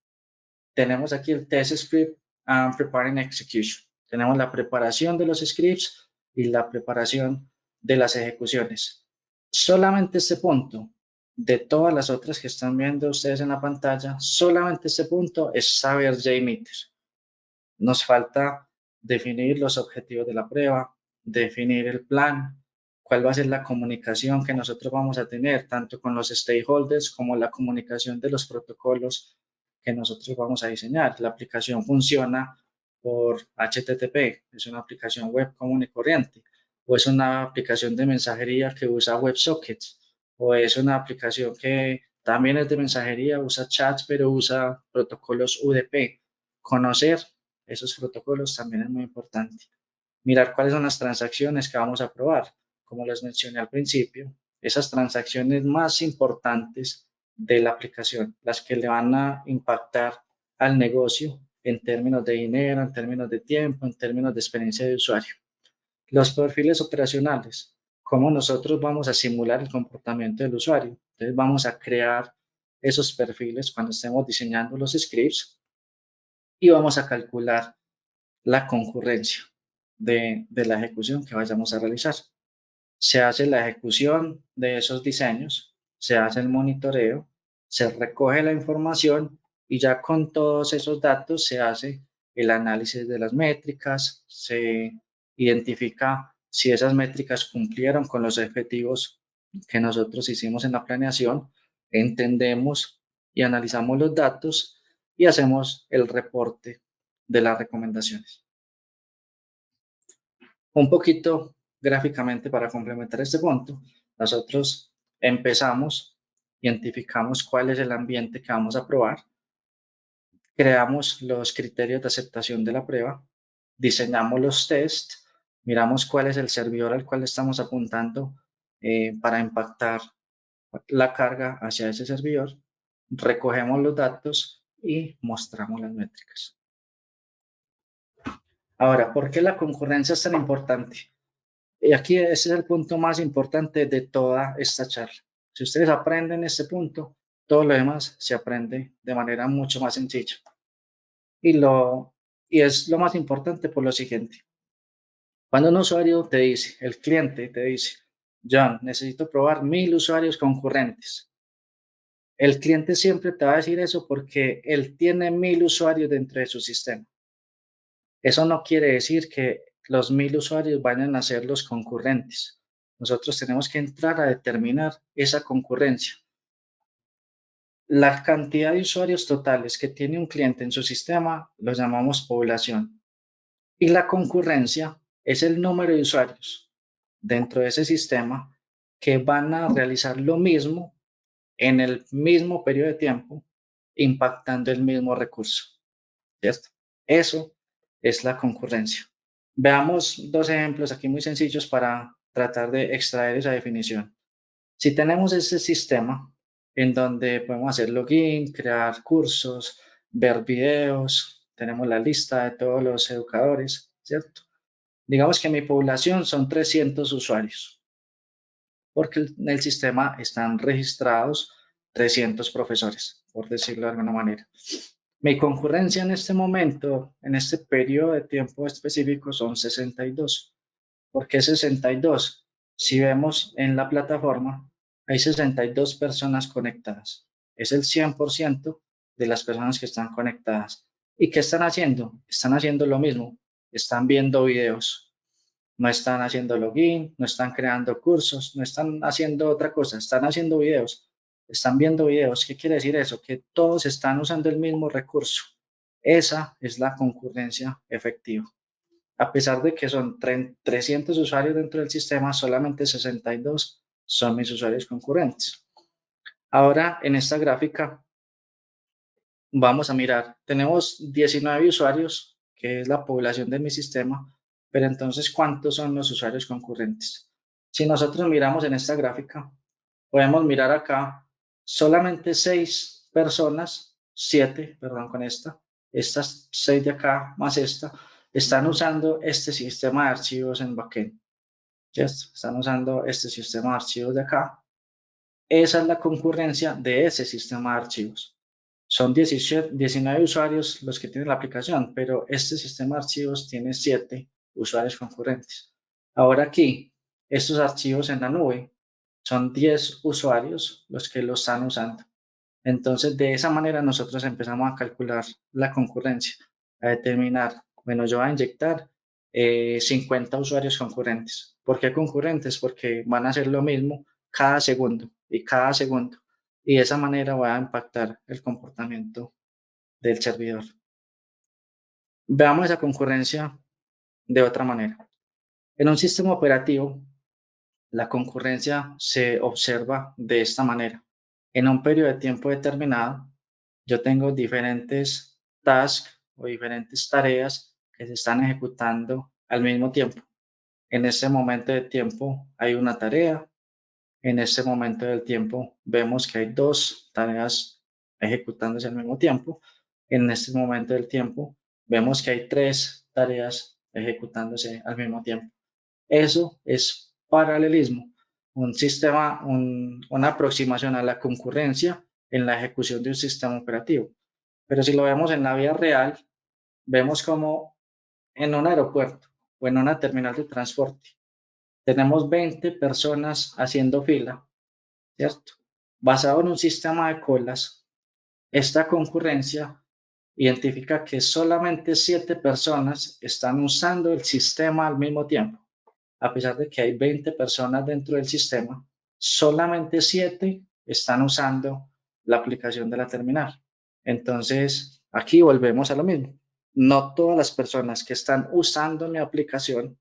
tenemos aquí el test script and preparing execution. Tenemos la preparación de los scripts y la preparación de las ejecuciones. Solamente este punto, de todas las otras que están viendo ustedes en la pantalla, solamente este punto es saber JMeter. Nos falta definir los objetivos de la prueba, definir el plan, cuál va a ser la comunicación que nosotros vamos a tener, tanto con los stakeholders como la comunicación de los protocolos que nosotros vamos a diseñar. La aplicación funciona por HTTP, es una aplicación web común y corriente, o es una aplicación de mensajería que usa WebSockets, o es una aplicación que también es de mensajería, usa chats, pero usa protocolos UDP. Conocer esos protocolos también es muy importante. Mirar cuáles son las transacciones que vamos a probar. Como les mencioné al principio, esas transacciones más importantes de la aplicación, las que le van a impactar al negocio en términos de dinero, en términos de tiempo, en términos de experiencia de usuario. Los perfiles operacionales, cómo nosotros vamos a simular el comportamiento del usuario. Entonces vamos a crear esos perfiles cuando estemos diseñando los scripts y vamos a calcular la concurrencia de la ejecución que vayamos a realizar. Se hace la ejecución de esos diseños, se hace el monitoreo, se recoge la información y ya con todos esos datos se hace el análisis de las métricas, se identifica si esas métricas cumplieron con los objetivos que nosotros hicimos en la planeación, entendemos y analizamos los datos y hacemos el reporte de las recomendaciones. Un poquito gráficamente para complementar este punto, nosotros empezamos, identificamos cuál es el ambiente que vamos a probar, creamos los criterios de aceptación de la prueba, diseñamos los tests, miramos cuál es el servidor al cual estamos apuntando para impactar la carga hacia ese servidor, recogemos los datos y mostramos las métricas. Ahora, ¿por qué la concurrencia es tan importante? Y aquí ese es el punto más importante de toda esta charla. Si ustedes aprenden este punto, todo lo demás se aprende de manera mucho más sencilla. Y es lo más importante por lo siguiente. Cuando un usuario te dice, el cliente te dice, John, necesito probar 1000 usuarios concurrentes. El cliente siempre te va a decir eso porque él tiene 1000 usuarios dentro de su sistema. Eso no quiere decir que los 1000 usuarios vayan a ser los concurrentes. Nosotros tenemos que entrar a determinar esa concurrencia. La cantidad de usuarios totales que tiene un cliente en su sistema lo llamamos población. Y la concurrencia es el número de usuarios dentro de ese sistema que van a realizar lo mismo en el mismo periodo de tiempo, impactando el mismo recurso. ¿Cierto? Eso es la concurrencia. Veamos dos ejemplos aquí muy sencillos para tratar de extraer esa definición. Si tenemos este sistema en donde podemos hacer login, crear cursos, ver videos, tenemos la lista de todos los educadores, ¿cierto? Digamos que mi población son 300 usuarios, porque en el sistema están registrados 300 profesores, por decirlo de alguna manera. Mi concurrencia en este momento, en este periodo de tiempo específico, son 62. ¿Por qué 62? Si vemos en la plataforma, hay 62 personas conectadas. Es el 100% de las personas que están conectadas. ¿Y qué están haciendo? Están haciendo lo mismo. Están viendo videos. No están haciendo login, no están creando cursos, no están haciendo otra cosa. Están haciendo videos. Están viendo videos. ¿Qué quiere decir eso? Que todos están usando el mismo recurso. Esa es la concurrencia efectiva. A pesar de que son 300 usuarios dentro del sistema, solamente 62 son mis usuarios concurrentes. Ahora, en esta gráfica, vamos a mirar, tenemos 19 usuarios, que es la población de mi sistema, pero entonces, ¿cuántos son los usuarios concurrentes? Si nosotros miramos en esta gráfica, podemos mirar acá, solamente 6 personas, 7, perdón, con estas 6 de acá más esta, están usando este sistema de archivos en backend. ¿Cierto? Están usando este sistema de archivos de acá. Esa es la concurrencia de ese sistema de archivos. Son 19 usuarios los que tienen la aplicación, pero este sistema de archivos tiene 7 usuarios concurrentes. Ahora aquí, estos archivos en la nube son 10 usuarios los que lo están usando. Entonces, de esa manera nosotros empezamos a calcular la concurrencia, a determinar, bueno, yo voy a inyectar 50 usuarios concurrentes. ¿Por qué concurrentes? Porque van a hacer lo mismo cada segundo y cada segundo. Y de esa manera va a impactar el comportamiento del servidor. Veamos esa concurrencia de otra manera. En un sistema operativo, la concurrencia se observa de esta manera. En un periodo de tiempo determinado, yo tengo diferentes tasks o diferentes tareas que se están ejecutando al mismo tiempo. En este momento de tiempo hay una tarea. En este momento del tiempo vemos que hay dos tareas ejecutándose al mismo tiempo. En este momento del tiempo vemos que hay tres tareas ejecutándose al mismo tiempo. Eso es paralelismo, un sistema, una aproximación a la concurrencia en la ejecución de un sistema operativo. Pero si lo vemos en la vida real, vemos como en un aeropuerto o en una terminal de transporte tenemos 20 personas haciendo fila, ¿cierto? Basado en un sistema de colas, esta concurrencia identifica que solamente 7 personas están usando el sistema al mismo tiempo. A pesar de que hay 20 personas dentro del sistema, solamente 7 están usando la aplicación de la terminal. Entonces, aquí volvemos a lo mismo. No todas las personas que están usando mi aplicación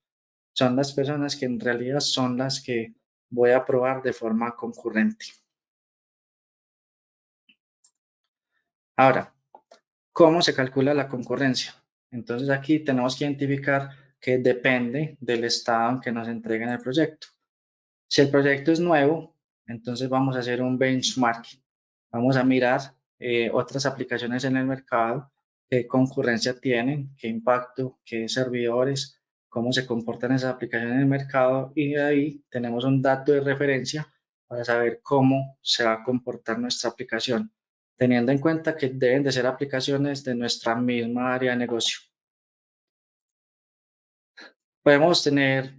son las personas que en realidad son las que voy a probar de forma concurrente. Ahora, ¿cómo se calcula la concurrencia? Entonces aquí tenemos que identificar que depende del estado en que nos entreguen el proyecto. Si el proyecto es nuevo, entonces vamos a hacer un benchmarking. Vamos a mirar otras aplicaciones en el mercado, qué concurrencia tienen, qué impacto, qué servidores, cómo se comportan esas aplicaciones en el mercado y de ahí tenemos un dato de referencia para saber cómo se va a comportar nuestra aplicación, teniendo en cuenta que deben de ser aplicaciones de nuestra misma área de negocio. Podemos tener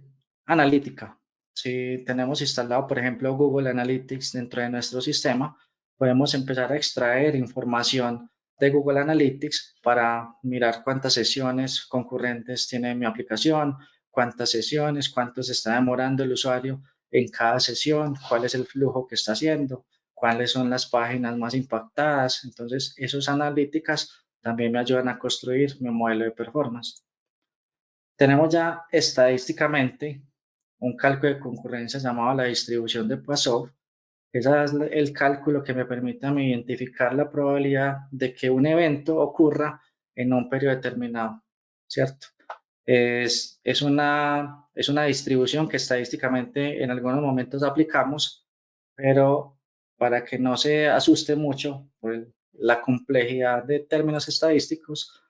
analítica. Si tenemos instalado, por ejemplo, Google Analytics dentro de nuestro sistema, podemos empezar a extraer información de Google Analytics para mirar cuántas sesiones concurrentes tiene mi aplicación, cuántas sesiones, cuánto se está demorando el usuario en cada sesión, cuál es el flujo que está haciendo, cuáles son las páginas más impactadas. Entonces, esas analíticas también me ayudan a construir mi modelo de performance. Tenemos ya estadísticamente un cálculo de concurrencia llamado la distribución de Poisson. Ese es el cálculo que me permite a mí identificar la probabilidad de que un evento ocurra en un periodo determinado, ¿cierto? Es una distribución que estadísticamente en algunos momentos aplicamos, pero para que no se asuste mucho por la complejidad de términos estadísticos,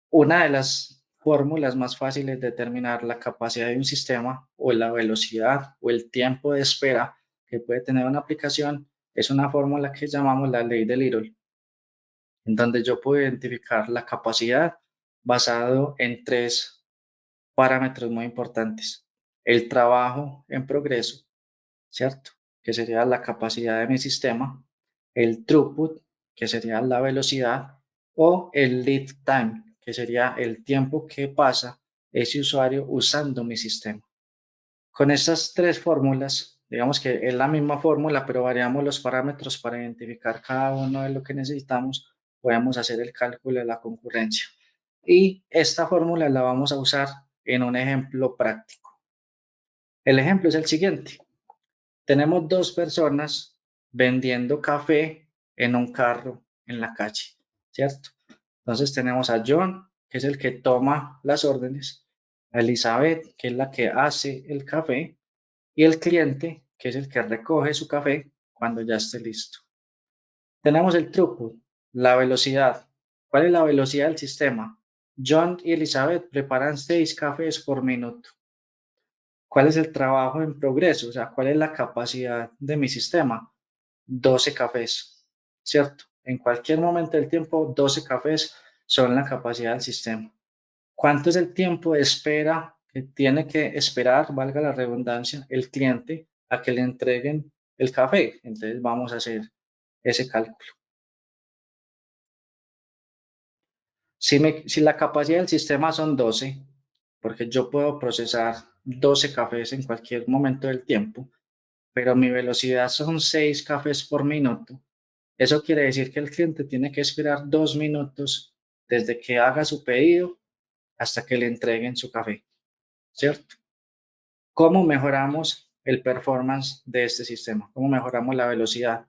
una de las fórmulas más fáciles de determinar la capacidad de un sistema o la velocidad o el tiempo de espera que puede tener una aplicación es una fórmula que llamamos la ley de Little, en donde yo puedo identificar la capacidad basado en tres parámetros muy importantes. El trabajo en progreso, ¿cierto? Que sería la capacidad de mi sistema, el throughput, que sería la velocidad, o el lead time, que sería el tiempo que pasa ese usuario usando mi sistema. Con estas tres fórmulas, digamos que es la misma fórmula, pero variamos los parámetros para identificar cada uno de lo que necesitamos, podemos hacer el cálculo de la concurrencia. Y esta fórmula la vamos a usar en un ejemplo práctico. El ejemplo es el siguiente. Tenemos dos personas vendiendo café en un carro en la calle, ¿cierto? Entonces tenemos a John, que es el que toma las órdenes, a Elizabeth, que es la que hace el café, y el cliente, que es el que recoge su café cuando ya esté listo. Tenemos el throughput, la velocidad. ¿Cuál es la velocidad del sistema? John y Elizabeth preparan 6 cafés por minuto. ¿Cuál es el trabajo en progreso? O sea, ¿cuál es la capacidad de mi sistema? 12 cafés, ¿cierto? En cualquier momento del tiempo, 12 cafés son la capacidad del sistema. ¿Cuánto es el tiempo de espera que tiene que esperar, valga la redundancia, el cliente a que le entreguen el café? Entonces vamos a hacer ese cálculo. Si la capacidad del sistema son 12, porque yo puedo procesar 12 cafés en cualquier momento del tiempo, pero mi velocidad son 6 cafés por minuto. Eso quiere decir que el cliente tiene que esperar 2 minutos desde que haga su pedido hasta que le entreguen su café, ¿cierto? ¿Cómo mejoramos el performance de este sistema? ¿Cómo mejoramos la velocidad?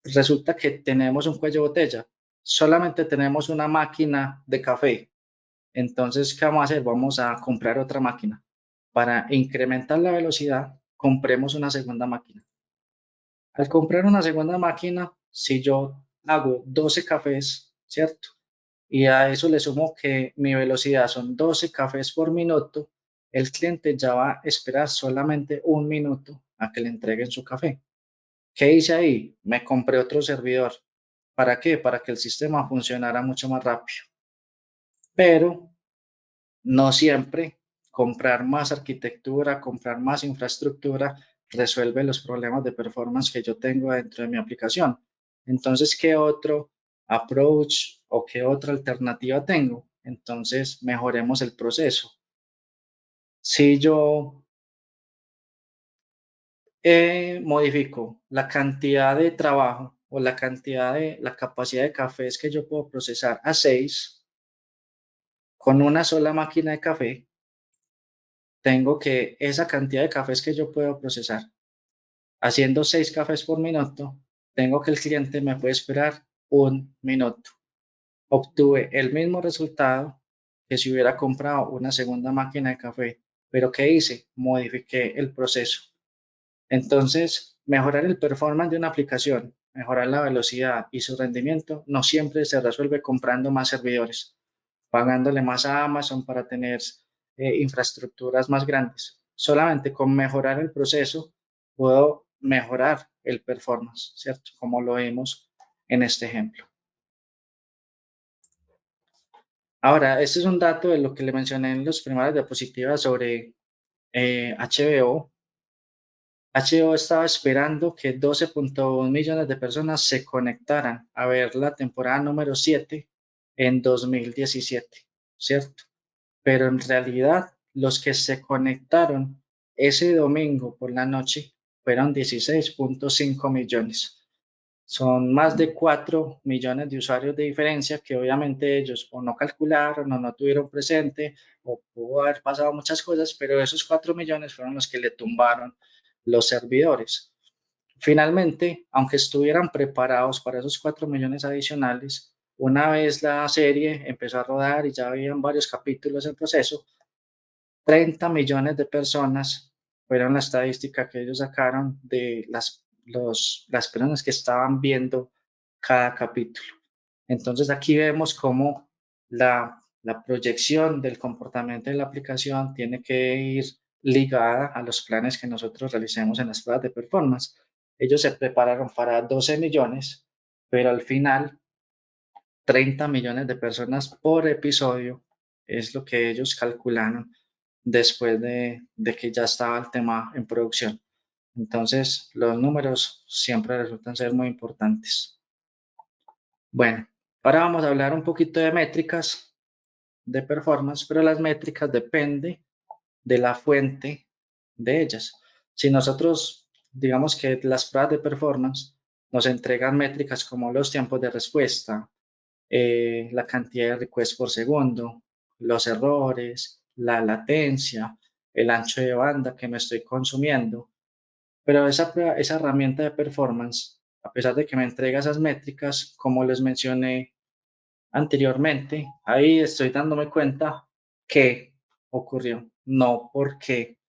Resulta que tenemos un cuello de botella, solamente tenemos una máquina de café. Entonces, ¿qué vamos a hacer? Vamos a comprar otra máquina. Para incrementar la velocidad, compremos una segunda máquina. Al comprar una segunda máquina, si yo hago 12 cafés, ¿cierto? Y a eso le sumo que mi velocidad son 12 cafés por minuto, el cliente ya va a esperar solamente 1 minuto a que le entreguen su café. ¿Qué hice ahí? Me compré otro servidor. ¿Para qué? Para que el sistema funcionara mucho más rápido. Pero no siempre comprar más arquitectura, comprar más infraestructura resuelve los problemas de performance que yo tengo dentro de mi aplicación. Entonces, ¿qué otro approach o qué otra alternativa tengo? Entonces, mejoremos el proceso. Si yo modifico la cantidad de trabajo o la capacidad de cafés que yo puedo procesar a 6 con una sola máquina de café, tengo que esa cantidad de cafés que yo puedo procesar haciendo 6 cafés por minuto, tengo que el cliente me puede esperar 1 minuto. Obtuve el mismo resultado que si hubiera comprado una segunda máquina de café. Pero ¿qué hice? Modifiqué el proceso. Entonces, mejorar el performance de una aplicación, mejorar la velocidad y su rendimiento no siempre se resuelve comprando más servidores, pagándole más a Amazon para tener infraestructuras más grandes. Solamente con mejorar el proceso puedo mejorar el performance, ¿cierto? Como lo vemos en este ejemplo. Ahora, este es un dato de lo que le mencioné en las primeras diapositivas sobre HBO. HBO estaba esperando que 12.1 millones de personas se conectaran a ver la temporada número 7 en 2017, ¿cierto? Pero en realidad los que se conectaron ese domingo por la noche fueron 16.5 millones. Son más de 4 millones de usuarios de diferencia que obviamente ellos o no calcularon o no tuvieron presente o pudo haber pasado muchas cosas, pero esos 4 millones fueron los que le tumbaron los servidores. Finalmente, aunque estuvieran preparados para esos 4 millones adicionales, una vez la serie empezó a rodar y ya habían varios capítulos en proceso, 30 millones de personas fueron la estadística que ellos sacaron de las personas que estaban viendo cada capítulo. Entonces aquí vemos cómo la proyección del comportamiento de la aplicación tiene que ir ligada a los planes que nosotros realicemos en las pruebas de performance. Ellos se prepararon para 12 millones, pero al final 30 millones de personas por episodio es lo que ellos calcularon después de que ya estaba el tema en producción. Entonces, los números siempre resultan ser muy importantes. Bueno, ahora vamos a hablar un poquito de métricas de performance, pero las métricas dependen de la fuente de ellas. Si nosotros, digamos que las pruebas de performance nos entregan métricas como los tiempos de respuesta, la cantidad de requests por segundo, los errores, la latencia, el ancho de banda que me estoy consumiendo. Pero esa herramienta de performance, a pesar de que me entrega esas métricas, como les mencioné anteriormente, ahí estoy dándome cuenta que ocurrió, no porque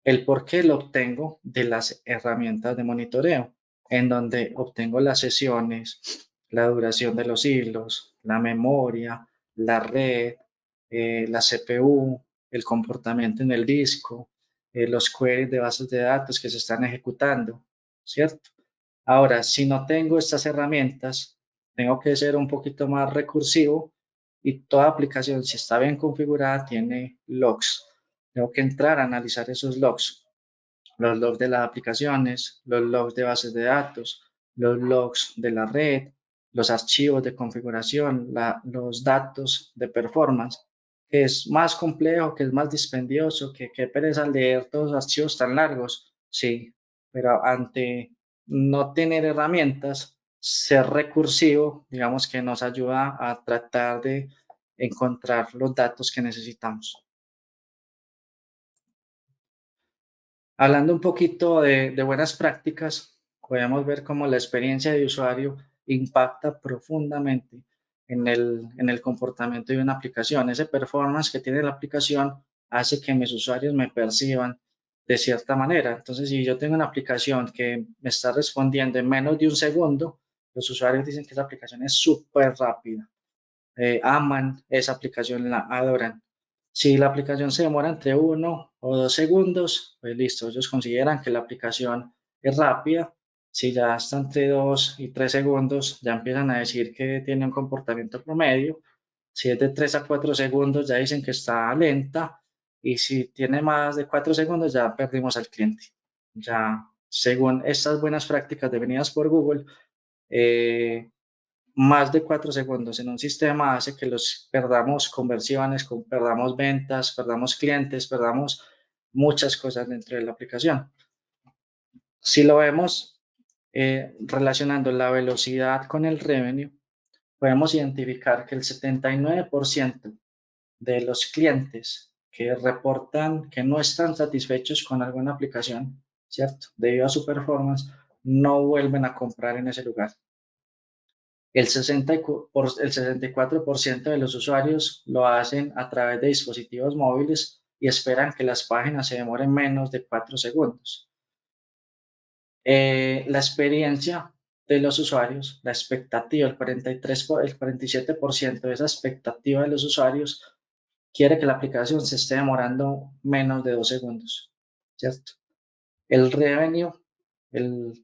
el por qué lo obtengo de las herramientas de monitoreo, en donde obtengo las sesiones, la duración de los hilos, la memoria, la red, la CPU, el comportamiento en el disco, los queries de bases de datos que se están ejecutando, ¿cierto? Ahora, si no tengo estas herramientas, tengo que ser un poquito más recursivo y toda aplicación, si está bien configurada, tiene logs. Tengo que entrar a analizar esos logs, los logs de las aplicaciones, los logs de bases de datos, los logs de la red, los archivos de configuración, los datos de performance. que es más complejo, que es más dispendioso, que pereza leer todos los archivos tan largos, sí, pero ante no tener herramientas, ser recursivo, digamos que nos ayuda a tratar de encontrar los datos que necesitamos. Hablando un poquito de buenas prácticas, podemos ver cómo la experiencia de usuario impacta profundamente en el comportamiento de una aplicación. Ese performance que tiene la aplicación hace que mis usuarios me perciban de cierta manera. Entonces, si yo tengo una aplicación que me está respondiendo en menos de un segundo, los usuarios dicen que esa aplicación es súper rápida, aman esa aplicación, la adoran. Si la aplicación se demora entre 1 o 2 segundos, pues listo, ellos consideran que la aplicación es rápida. Si ya está entre 2 y 3 segundos, ya empiezan a decir que tiene un comportamiento promedio. Si es de 3 a 4 segundos, ya dicen que está lenta. Y si tiene más de 4 segundos, ya perdimos al cliente. Ya, según estas buenas prácticas definidas por Google, eh, más de 4 segundos en un sistema hace que los perdamos conversiones, perdamos ventas, perdamos clientes, perdamos muchas cosas dentro de la aplicación. Si lo vemos relacionando la velocidad con el revenue, podemos identificar que el 79% de los clientes que reportan que no están satisfechos con alguna aplicación, ¿cierto? Debido a su performance, no vuelven a comprar en ese lugar. El 64% de los usuarios lo hacen a través de dispositivos móviles y esperan que las páginas se demoren menos de 4 segundos. La experiencia de los usuarios, la expectativa, el 47% de esa expectativa de los usuarios quiere que la aplicación se esté demorando menos de 2 segundos, ¿cierto? El revenue, el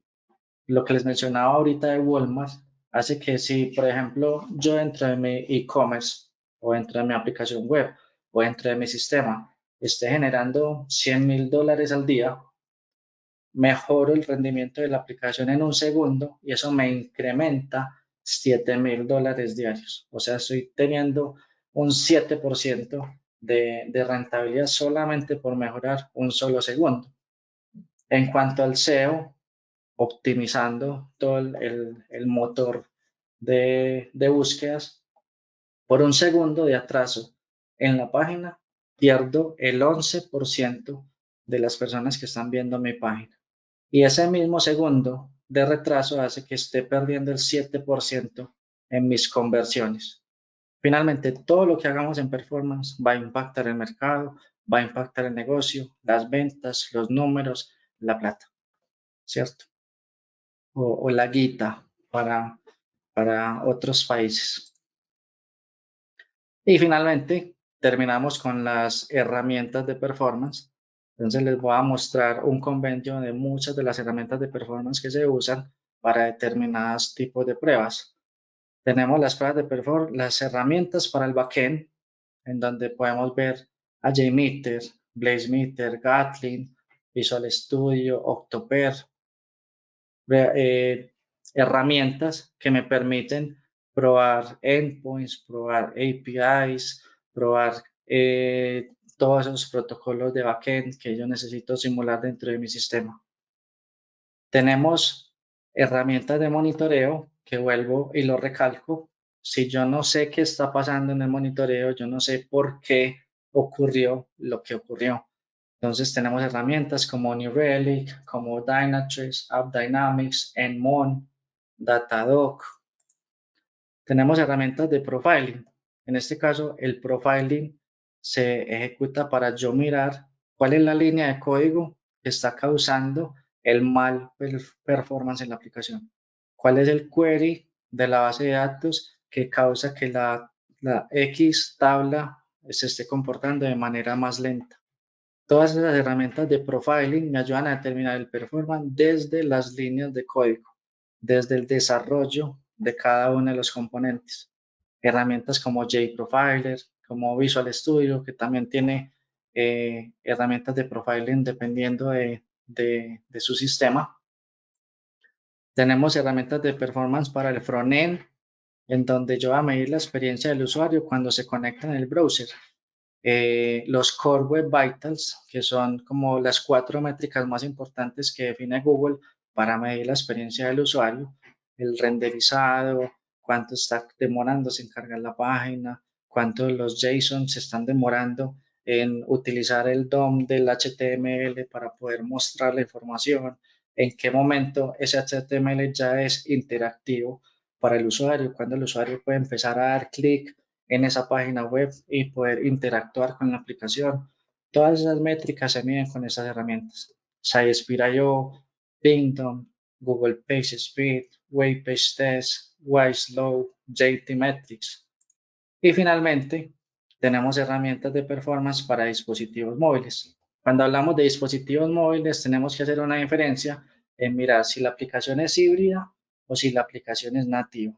lo que les mencionaba ahorita de Walmart, hace que si, por ejemplo, yo dentro de mi e-commerce o dentro de mi aplicación web o dentro de mi sistema esté generando $100,000 al día, mejoro el rendimiento de la aplicación en un segundo y eso me incrementa $7,000 diarios. O sea, estoy teniendo un 7% de rentabilidad solamente por mejorar un solo segundo. En cuanto al SEO, optimizando todo el motor de búsquedas. Por un segundo de atraso en la página, pierdo el 11% de las personas que están viendo mi página. Y ese mismo segundo de retraso hace que esté perdiendo el 7% en mis conversiones. Finalmente, todo lo que hagamos en performance va a impactar el mercado, va a impactar el negocio, las ventas, los números, la plata, ¿cierto? O la guita para otros países. Y finalmente, terminamos con las herramientas de performance. Entonces les voy a mostrar un compendio de muchas de las herramientas de performance que se usan para determinados tipos de pruebas. Tenemos las pruebas de performance, las herramientas para el backend, en donde podemos ver a JMeter, BlazeMeter, Gatling, Visual Studio, Octoper, eh, herramientas que me permiten probar endpoints, probar APIs, probar todos esos protocolos de backend que yo necesito simular dentro de mi sistema. Tenemos herramientas de monitoreo que vuelvo y lo recalco. Si yo no sé qué está pasando en el monitoreo, yo no sé por qué ocurrió lo que ocurrió. Entonces tenemos herramientas como New Relic, como Dynatrace, AppDynamics, Enmon, Datadog. Tenemos herramientas de profiling. En este caso, el profiling se ejecuta para yo mirar cuál es la línea de código que está causando el mal performance en la aplicación. ¿Cuál es el query de la base de datos que causa que la X tabla se esté comportando de manera más lenta? Todas esas herramientas de profiling me ayudan a determinar el performance desde las líneas de código, desde el desarrollo de cada uno de los componentes. Herramientas como JProfiler, como Visual Studio, que también tiene herramientas de profiling dependiendo de su sistema. Tenemos herramientas de performance para el frontend, en donde yo voy a medir la experiencia del usuario cuando se conecta en el browser. los Core Web Vitals, que son como las 4 métricas más importantes que define Google para medir la experiencia del usuario, el renderizado, cuánto está demorándose en cargar la página, cuánto los JSON se están demorando en utilizar el DOM del HTML para poder mostrar la información, en qué momento ese HTML ya es interactivo para el usuario, cuando el usuario puede empezar a dar clic en esa página web y poder interactuar con la aplicación. Todas esas métricas se miden con esas herramientas. Sitespira.io, Pingdom, Google PageSpeed, Web Page Test, Wislow, JTmetrix. Y finalmente, tenemos herramientas de performance para dispositivos móviles. Cuando hablamos de dispositivos móviles, tenemos que hacer una diferencia en mirar si la aplicación es híbrida o si la aplicación es nativa.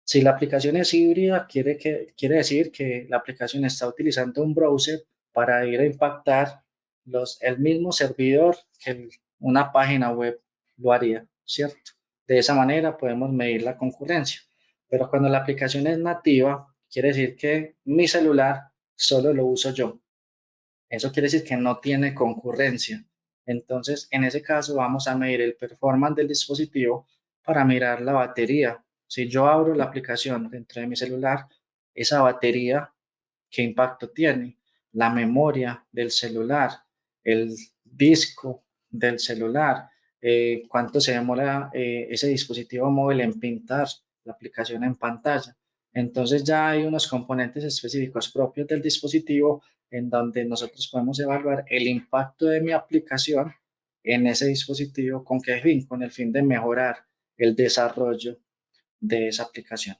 Si la aplicación es híbrida, quiere decir que la aplicación está utilizando un browser para ir a impactar el mismo servidor que una página web lo haría, ¿cierto? De esa manera podemos medir la concurrencia. Pero cuando la aplicación es nativa, quiere decir que mi celular solo lo uso yo. Eso quiere decir que no tiene concurrencia. Entonces, en ese caso, vamos a medir el performance del dispositivo para mirar la batería. Si yo abro la aplicación dentro de mi celular, esa batería, ¿qué impacto tiene? La memoria del celular, el disco del celular, cuánto se demora ese dispositivo móvil en pintar la aplicación en pantalla. Entonces ya hay unos componentes específicos propios del dispositivo en donde nosotros podemos evaluar el impacto de mi aplicación en ese dispositivo, ¿con qué fin? Con el fin de mejorar el desarrollo de esa aplicación.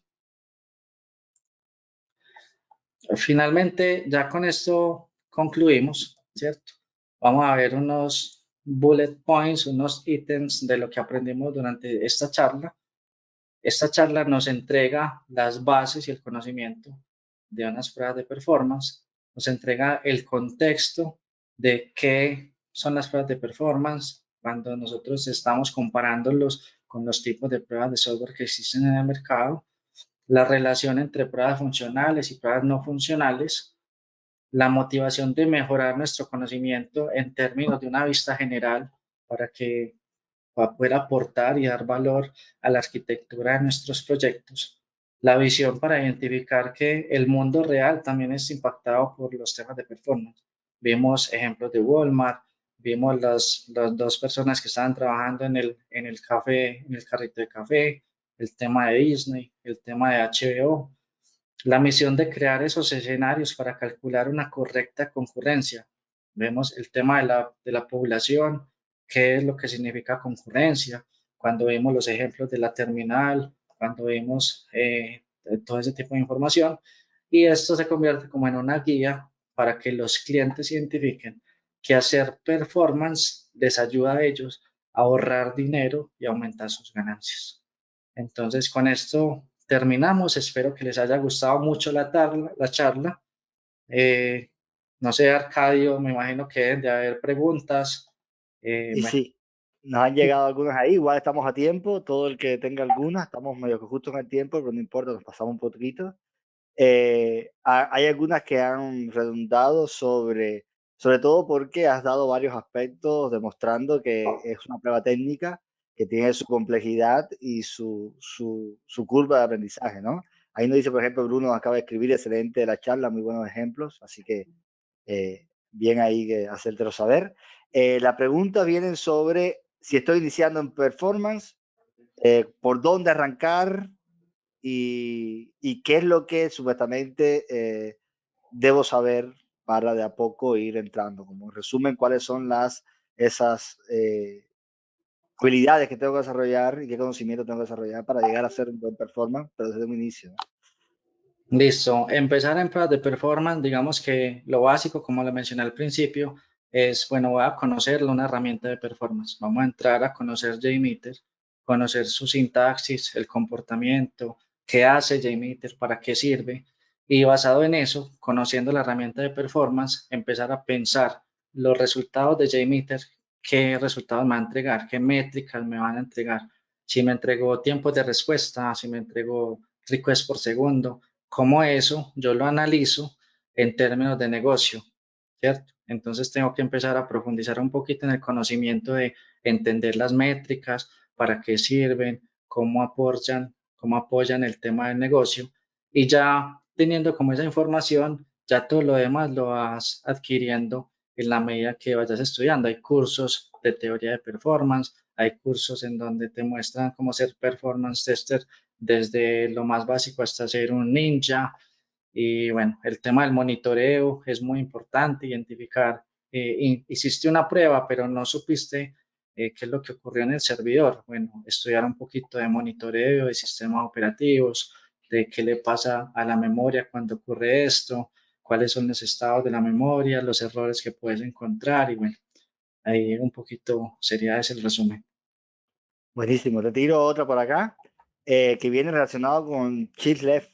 Finalmente, ya con esto concluimos, ¿cierto? Vamos a ver unos bullet points, unos ítems de lo que aprendimos durante esta charla. Esta charla nos entrega las bases y el conocimiento de unas pruebas de performance, nos entrega el contexto de qué son las pruebas de performance cuando nosotros estamos comparándolos con los tipos de pruebas de software que existen en el mercado, la relación entre pruebas funcionales y pruebas no funcionales, la motivación de mejorar nuestro conocimiento en términos de una vista general para que para poder aportar y dar valor a la arquitectura de nuestros proyectos. La visión para identificar que el mundo real también es impactado por los temas de performance. Vimos ejemplos de Walmart, vimos las dos personas que estaban trabajando en el café, en el carrito de café, el tema de Disney, el tema de HBO, la misión de crear esos escenarios para calcular una correcta concurrencia. Vemos el tema de la población, qué es lo que significa concurrencia, cuando vemos los ejemplos de la terminal, cuando vemos todo ese tipo de información. Y esto se convierte como en una guía para que los clientes identifiquen que hacer performance les ayuda a ellos a ahorrar dinero y aumentar sus ganancias. Entonces, con esto terminamos. Espero que les haya gustado mucho la charla. Eh, no sé, Arcadio, me imagino que deben de haber preguntas. Y sí, nos han llegado algunas ahí, igual estamos a tiempo, todo el que tenga algunas, estamos medio que justo en el tiempo, pero no importa, nos pasamos un poquito. Hay algunas que han redundado sobre todo porque has dado varios aspectos demostrando que es una prueba técnica que tiene su complejidad y su curva de aprendizaje, ¿no? Ahí nos dice, por ejemplo, Bruno acaba de escribir, excelente la charla, muy buenos ejemplos, así que bien ahí que hacértelo saber. La pregunta viene sobre si estoy iniciando en performance, por dónde arrancar, y qué es lo que supuestamente debo saber para de a poco ir entrando. Como en resumen, cuáles son esas habilidades que tengo que desarrollar y qué conocimiento tengo que desarrollar para llegar a ser un buen performance, pero desde un inicio, ¿no? Listo. Empezar en pruebas de performance, digamos que lo básico, como lo mencioné al principio, es, bueno, voy a conocer una herramienta de performance. Vamos a entrar a conocer JMeter, conocer su sintaxis, el comportamiento, qué hace JMeter, para qué sirve. Y basado en eso, conociendo la herramienta de performance, empezar a pensar los resultados de JMeter, qué resultados me va a entregar, qué métricas me van a entregar. Si me entregó tiempos de respuesta, si me entregó request por segundo, cómo eso yo lo analizo en términos de negocio, ¿cierto? Entonces tengo que empezar a profundizar un poquito en el conocimiento de entender las métricas, para qué sirven, cómo apoyan el tema del negocio, y ya teniendo como esa información, ya todo lo demás lo vas adquiriendo en la medida que vayas estudiando. Hay cursos de teoría de performance, hay cursos en donde te muestran cómo ser performance tester desde lo más básico hasta ser un ninja. Y bueno, el tema del monitoreo es muy importante, identificar, hiciste una prueba, pero no supiste qué es lo que ocurrió en el servidor. Bueno, estudiar un poquito de monitoreo, de sistemas operativos, de qué le pasa a la memoria cuando ocurre esto, cuáles son los estados de la memoria, los errores que puedes encontrar, y bueno, ahí un poquito sería ese el resumen. Buenísimo. Te tiro otra por acá, que viene relacionado con Chip Left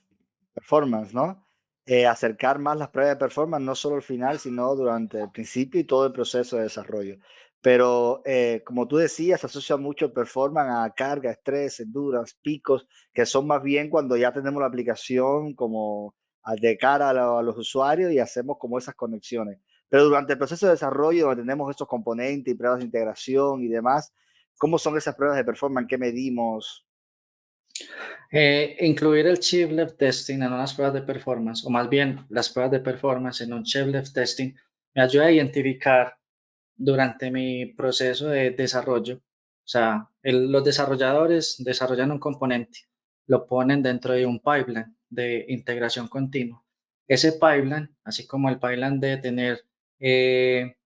Performance, ¿no? Acercar más las pruebas de performance, no solo al final, sino durante el principio y todo el proceso de desarrollo. Pero como tú decías, se asocia mucho el performance a carga, estrés, endurance, picos, que son más bien cuando ya tenemos la aplicación como de cara a los usuarios y hacemos como esas conexiones. Pero durante el proceso de desarrollo, donde tenemos estos componentes y pruebas de integración y demás, ¿cómo son esas pruebas de performance? ¿Qué medimos? Incluir el chip level testing en unas pruebas de performance, o más bien las pruebas de performance en un chip level testing, me ayuda a identificar durante mi proceso de desarrollo. O sea, los desarrolladores desarrollan un componente, lo ponen dentro de un pipeline de integración continua. Ese pipeline, así como el pipeline de tener eh,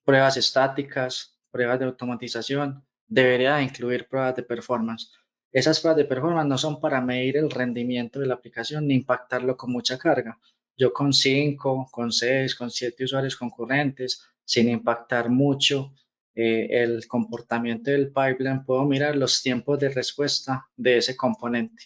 pruebas estáticas, pruebas de automatización, debería incluir pruebas de performance. Esas pruebas de performance no son para medir el rendimiento de la aplicación ni impactarlo con mucha carga. Yo con 5, con 6, con 7 usuarios concurrentes, sin impactar mucho el comportamiento del pipeline, puedo mirar los tiempos de respuesta de ese componente.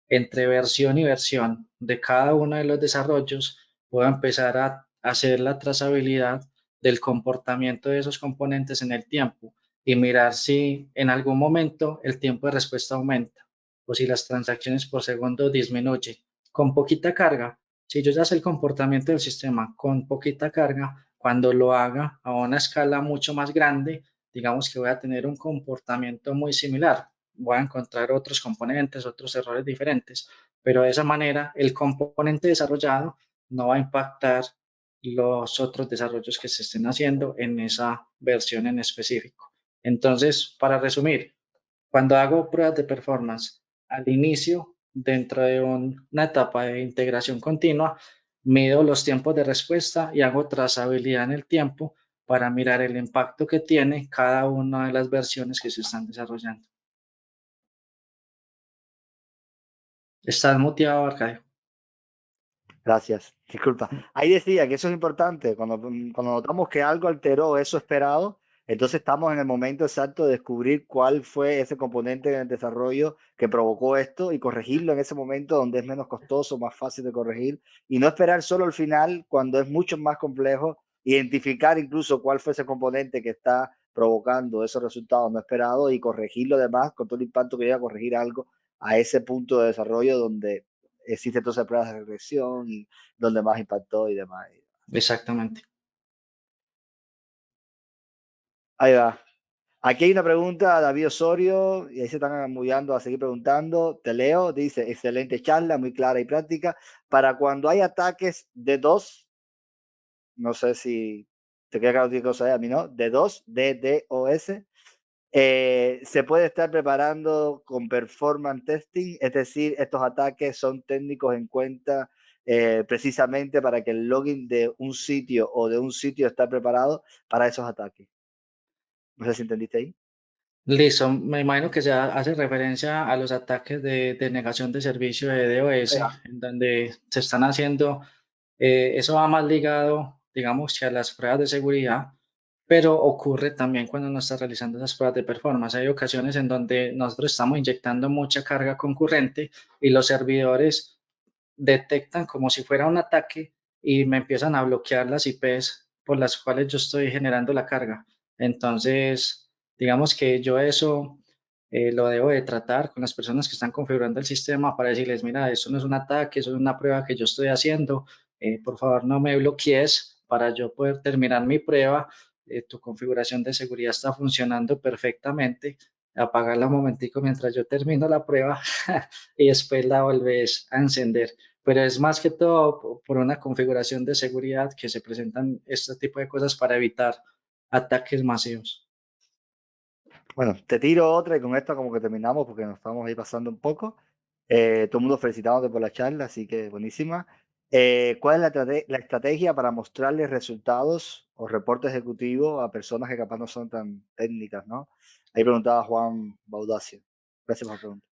Entre versión y versión de cada uno de los desarrollos, puedo empezar a hacer la trazabilidad del comportamiento de esos componentes en el tiempo y mirar si en algún momento el tiempo de respuesta aumenta o si las transacciones por segundo disminuyen. Con poquita carga, si yo ya sé el comportamiento del sistema con poquita carga, cuando lo haga a una escala mucho más grande, digamos que voy a tener un comportamiento muy similar. Voy a encontrar otros componentes, otros errores diferentes, pero de esa manera el componente desarrollado no va a impactar los otros desarrollos que se estén haciendo en esa versión en específico. Entonces, para resumir, cuando hago pruebas de performance al inicio, dentro de una etapa de integración continua, mido los tiempos de respuesta y hago trazabilidad en el tiempo para mirar el impacto que tiene cada una de las versiones que se están desarrollando. ¿Estás muteado, Arcadio? Gracias, disculpa. Ahí decía que eso es importante. Cuando notamos que algo alteró eso esperado, entonces estamos en el momento exacto de descubrir cuál fue ese componente en el desarrollo que provocó esto y corregirlo en ese momento donde es menos costoso, más fácil de corregir y no esperar solo al final cuando es mucho más complejo, identificar incluso cuál fue ese componente que está provocando esos resultados no esperados y corregirlo además con todo el impacto que llega a corregir algo a ese punto de desarrollo donde existe entonces pruebas de regresión y donde más impactó y demás. Exactamente. Ahí va. Aquí hay una pregunta, David Osorio, y ahí se están amullando a seguir preguntando. Te leo, dice, excelente charla, muy clara y práctica. Para cuando hay ataques de dos, no sé si te queda claro qué cosa es, a mí no, de dos, DDoS, se puede estar preparando con performance testing, es decir, estos ataques son técnicos en cuenta precisamente para que el login de un sitio o de un sitio esté preparado para esos ataques. No sé si entendiste ahí. Listo, me imagino que ya hace referencia a los ataques de negación de servicio de DOS, en donde se están haciendo, eso va más ligado, digamos, que a las pruebas de seguridad, pero ocurre también cuando uno está realizando esas pruebas de performance. Hay ocasiones en donde nosotros estamos inyectando mucha carga concurrente y los servidores detectan como si fuera un ataque y me empiezan a bloquear las IPs por las cuales yo estoy generando la carga. Entonces, digamos que yo eso lo debo de tratar con las personas que están configurando el sistema para decirles, mira, esto no es un ataque, eso es una prueba que yo estoy haciendo, por favor no me bloquees para yo poder terminar mi prueba. Tu configuración de seguridad está funcionando perfectamente. Apagarla un momentico mientras yo termino la prueba y después la volvés a encender. Pero es más que todo por una configuración de seguridad que se presentan este tipo de cosas para evitar ataques masivos. Bueno, te tiro otra y con esta como que terminamos porque nos estamos ahí pasando un poco. Todo el mundo felicitándote por la charla, así que buenísima. ¿Cuál es la estrategia para mostrarles resultados o reporte ejecutivo a personas que capaz no son tan técnicas, ¿no? Ahí preguntaba Juan Baudacio. Gracias por la pregunta.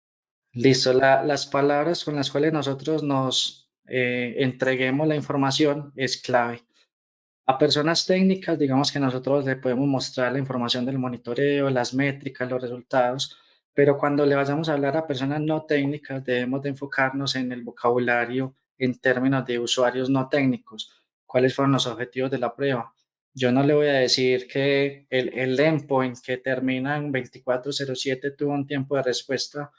Listo, las palabras con las cuales nosotros nos entreguemos la información es clave. A personas técnicas, digamos que nosotros le podemos mostrar la información del monitoreo, las métricas, los resultados, pero cuando le vayamos a hablar a personas no técnicas, debemos de enfocarnos en el vocabulario en términos de usuarios no técnicos. ¿Cuáles fueron los objetivos de la prueba? Yo no le voy a decir que el endpoint que termina en 2407 tuvo un tiempo de respuesta.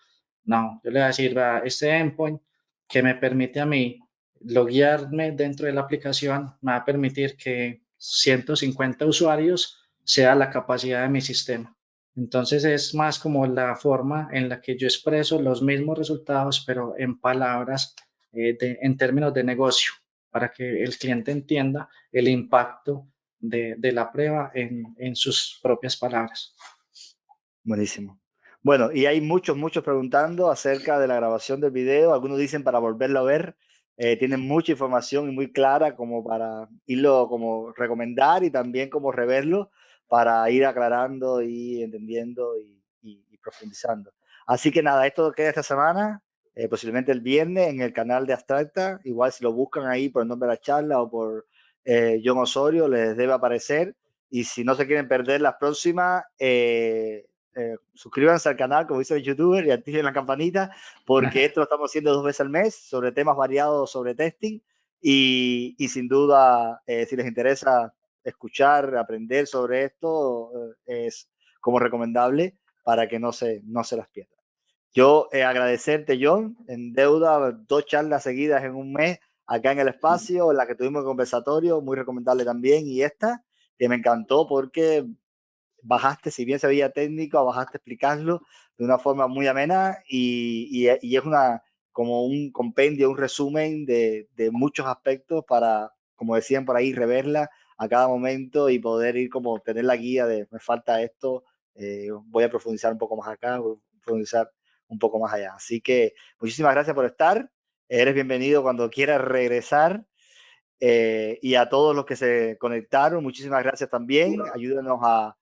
No, yo le voy a decir, este endpoint que me permite a mí loguearme dentro de la aplicación me va a permitir que 150 usuarios sea la capacidad de mi sistema. Entonces es más como la forma en la que yo expreso los mismos resultados, pero en palabras, en términos de negocio, para que el cliente entienda el impacto de la prueba en sus propias palabras. Buenísimo. Bueno, y hay muchos preguntando acerca de la grabación del video. Algunos dicen para volverlo a ver. Tienen mucha información y muy clara como para irlo como recomendar y también como reverlo para ir aclarando y entendiendo y profundizando. Así que nada, esto queda esta semana, posiblemente el viernes en el canal de Abstracta. Igual si lo buscan ahí por el nombre de la charla o por John Osorio, les debe aparecer. Y si no se quieren perder las próximas, suscríbanse al canal, como dice el youtuber, y activen la campanita, porque esto lo estamos haciendo 2 veces al mes sobre temas variados sobre testing. Y sin duda, si les interesa escuchar, aprender sobre esto, es como recomendable para que no se las pierdan. Yo agradecerte, John, en deuda, 2 charlas seguidas en un mes acá en el espacio, en la que tuvimos el conversatorio, muy recomendable también, y esta, que me encantó porque bajaste, si bien se veía técnico, bajaste a explicarlo de una forma muy amena y es como un compendio, un resumen de muchos aspectos para, como decían por ahí, reverla a cada momento y poder ir como tener la guía de me falta esto, voy a profundizar un poco más acá, voy a profundizar un poco más allá. Así que muchísimas gracias por estar. Eres bienvenido cuando quieras regresar. Y a todos los que se conectaron, muchísimas gracias también. Ayúdenos a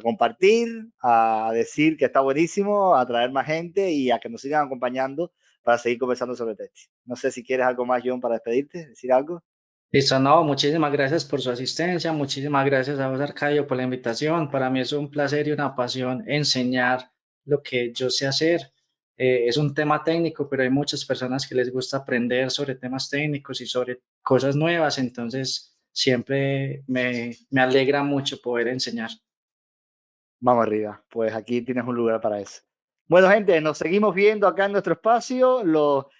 compartir, a decir que está buenísimo, a traer más gente y a que nos sigan acompañando para seguir conversando sobre testing. No sé si quieres algo más, John, para despedirte, decir algo. Listo, no, muchísimas gracias por su asistencia, muchísimas gracias a vos, Arcadio, por la invitación. Para mí es un placer y una pasión enseñar lo que yo sé hacer. Es un tema técnico, pero hay muchas personas que les gusta aprender sobre temas técnicos y sobre cosas nuevas, entonces siempre me alegra mucho poder enseñar. Vamos arriba, pues aquí tienes un lugar para eso. Bueno, gente, nos seguimos viendo acá en nuestro espacio.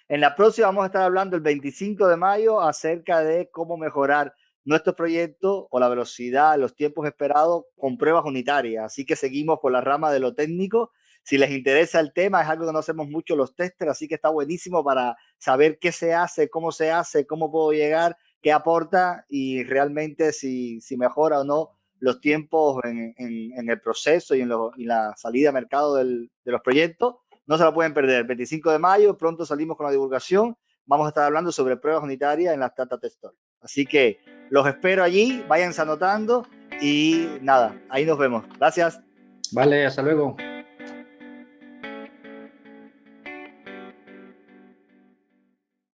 En la próxima vamos a estar hablando el 25 de mayo acerca de cómo mejorar nuestro proyecto o la velocidad, los tiempos esperados con pruebas unitarias. Así que seguimos por la rama de lo técnico. Si les interesa el tema, es algo que no hacemos mucho los testers, así que está buenísimo para saber qué se hace, cómo puedo llegar, qué aporta y realmente si mejora o no los tiempos en el proceso y la salida a mercado de los proyectos. No se la pueden perder. El 25 de mayo, pronto salimos con la divulgación. Vamos a estar hablando sobre pruebas unitarias en las Tata Test Story. Así que los espero allí, váyanse anotando y nada, ahí nos vemos. Gracias. Vale, hasta luego.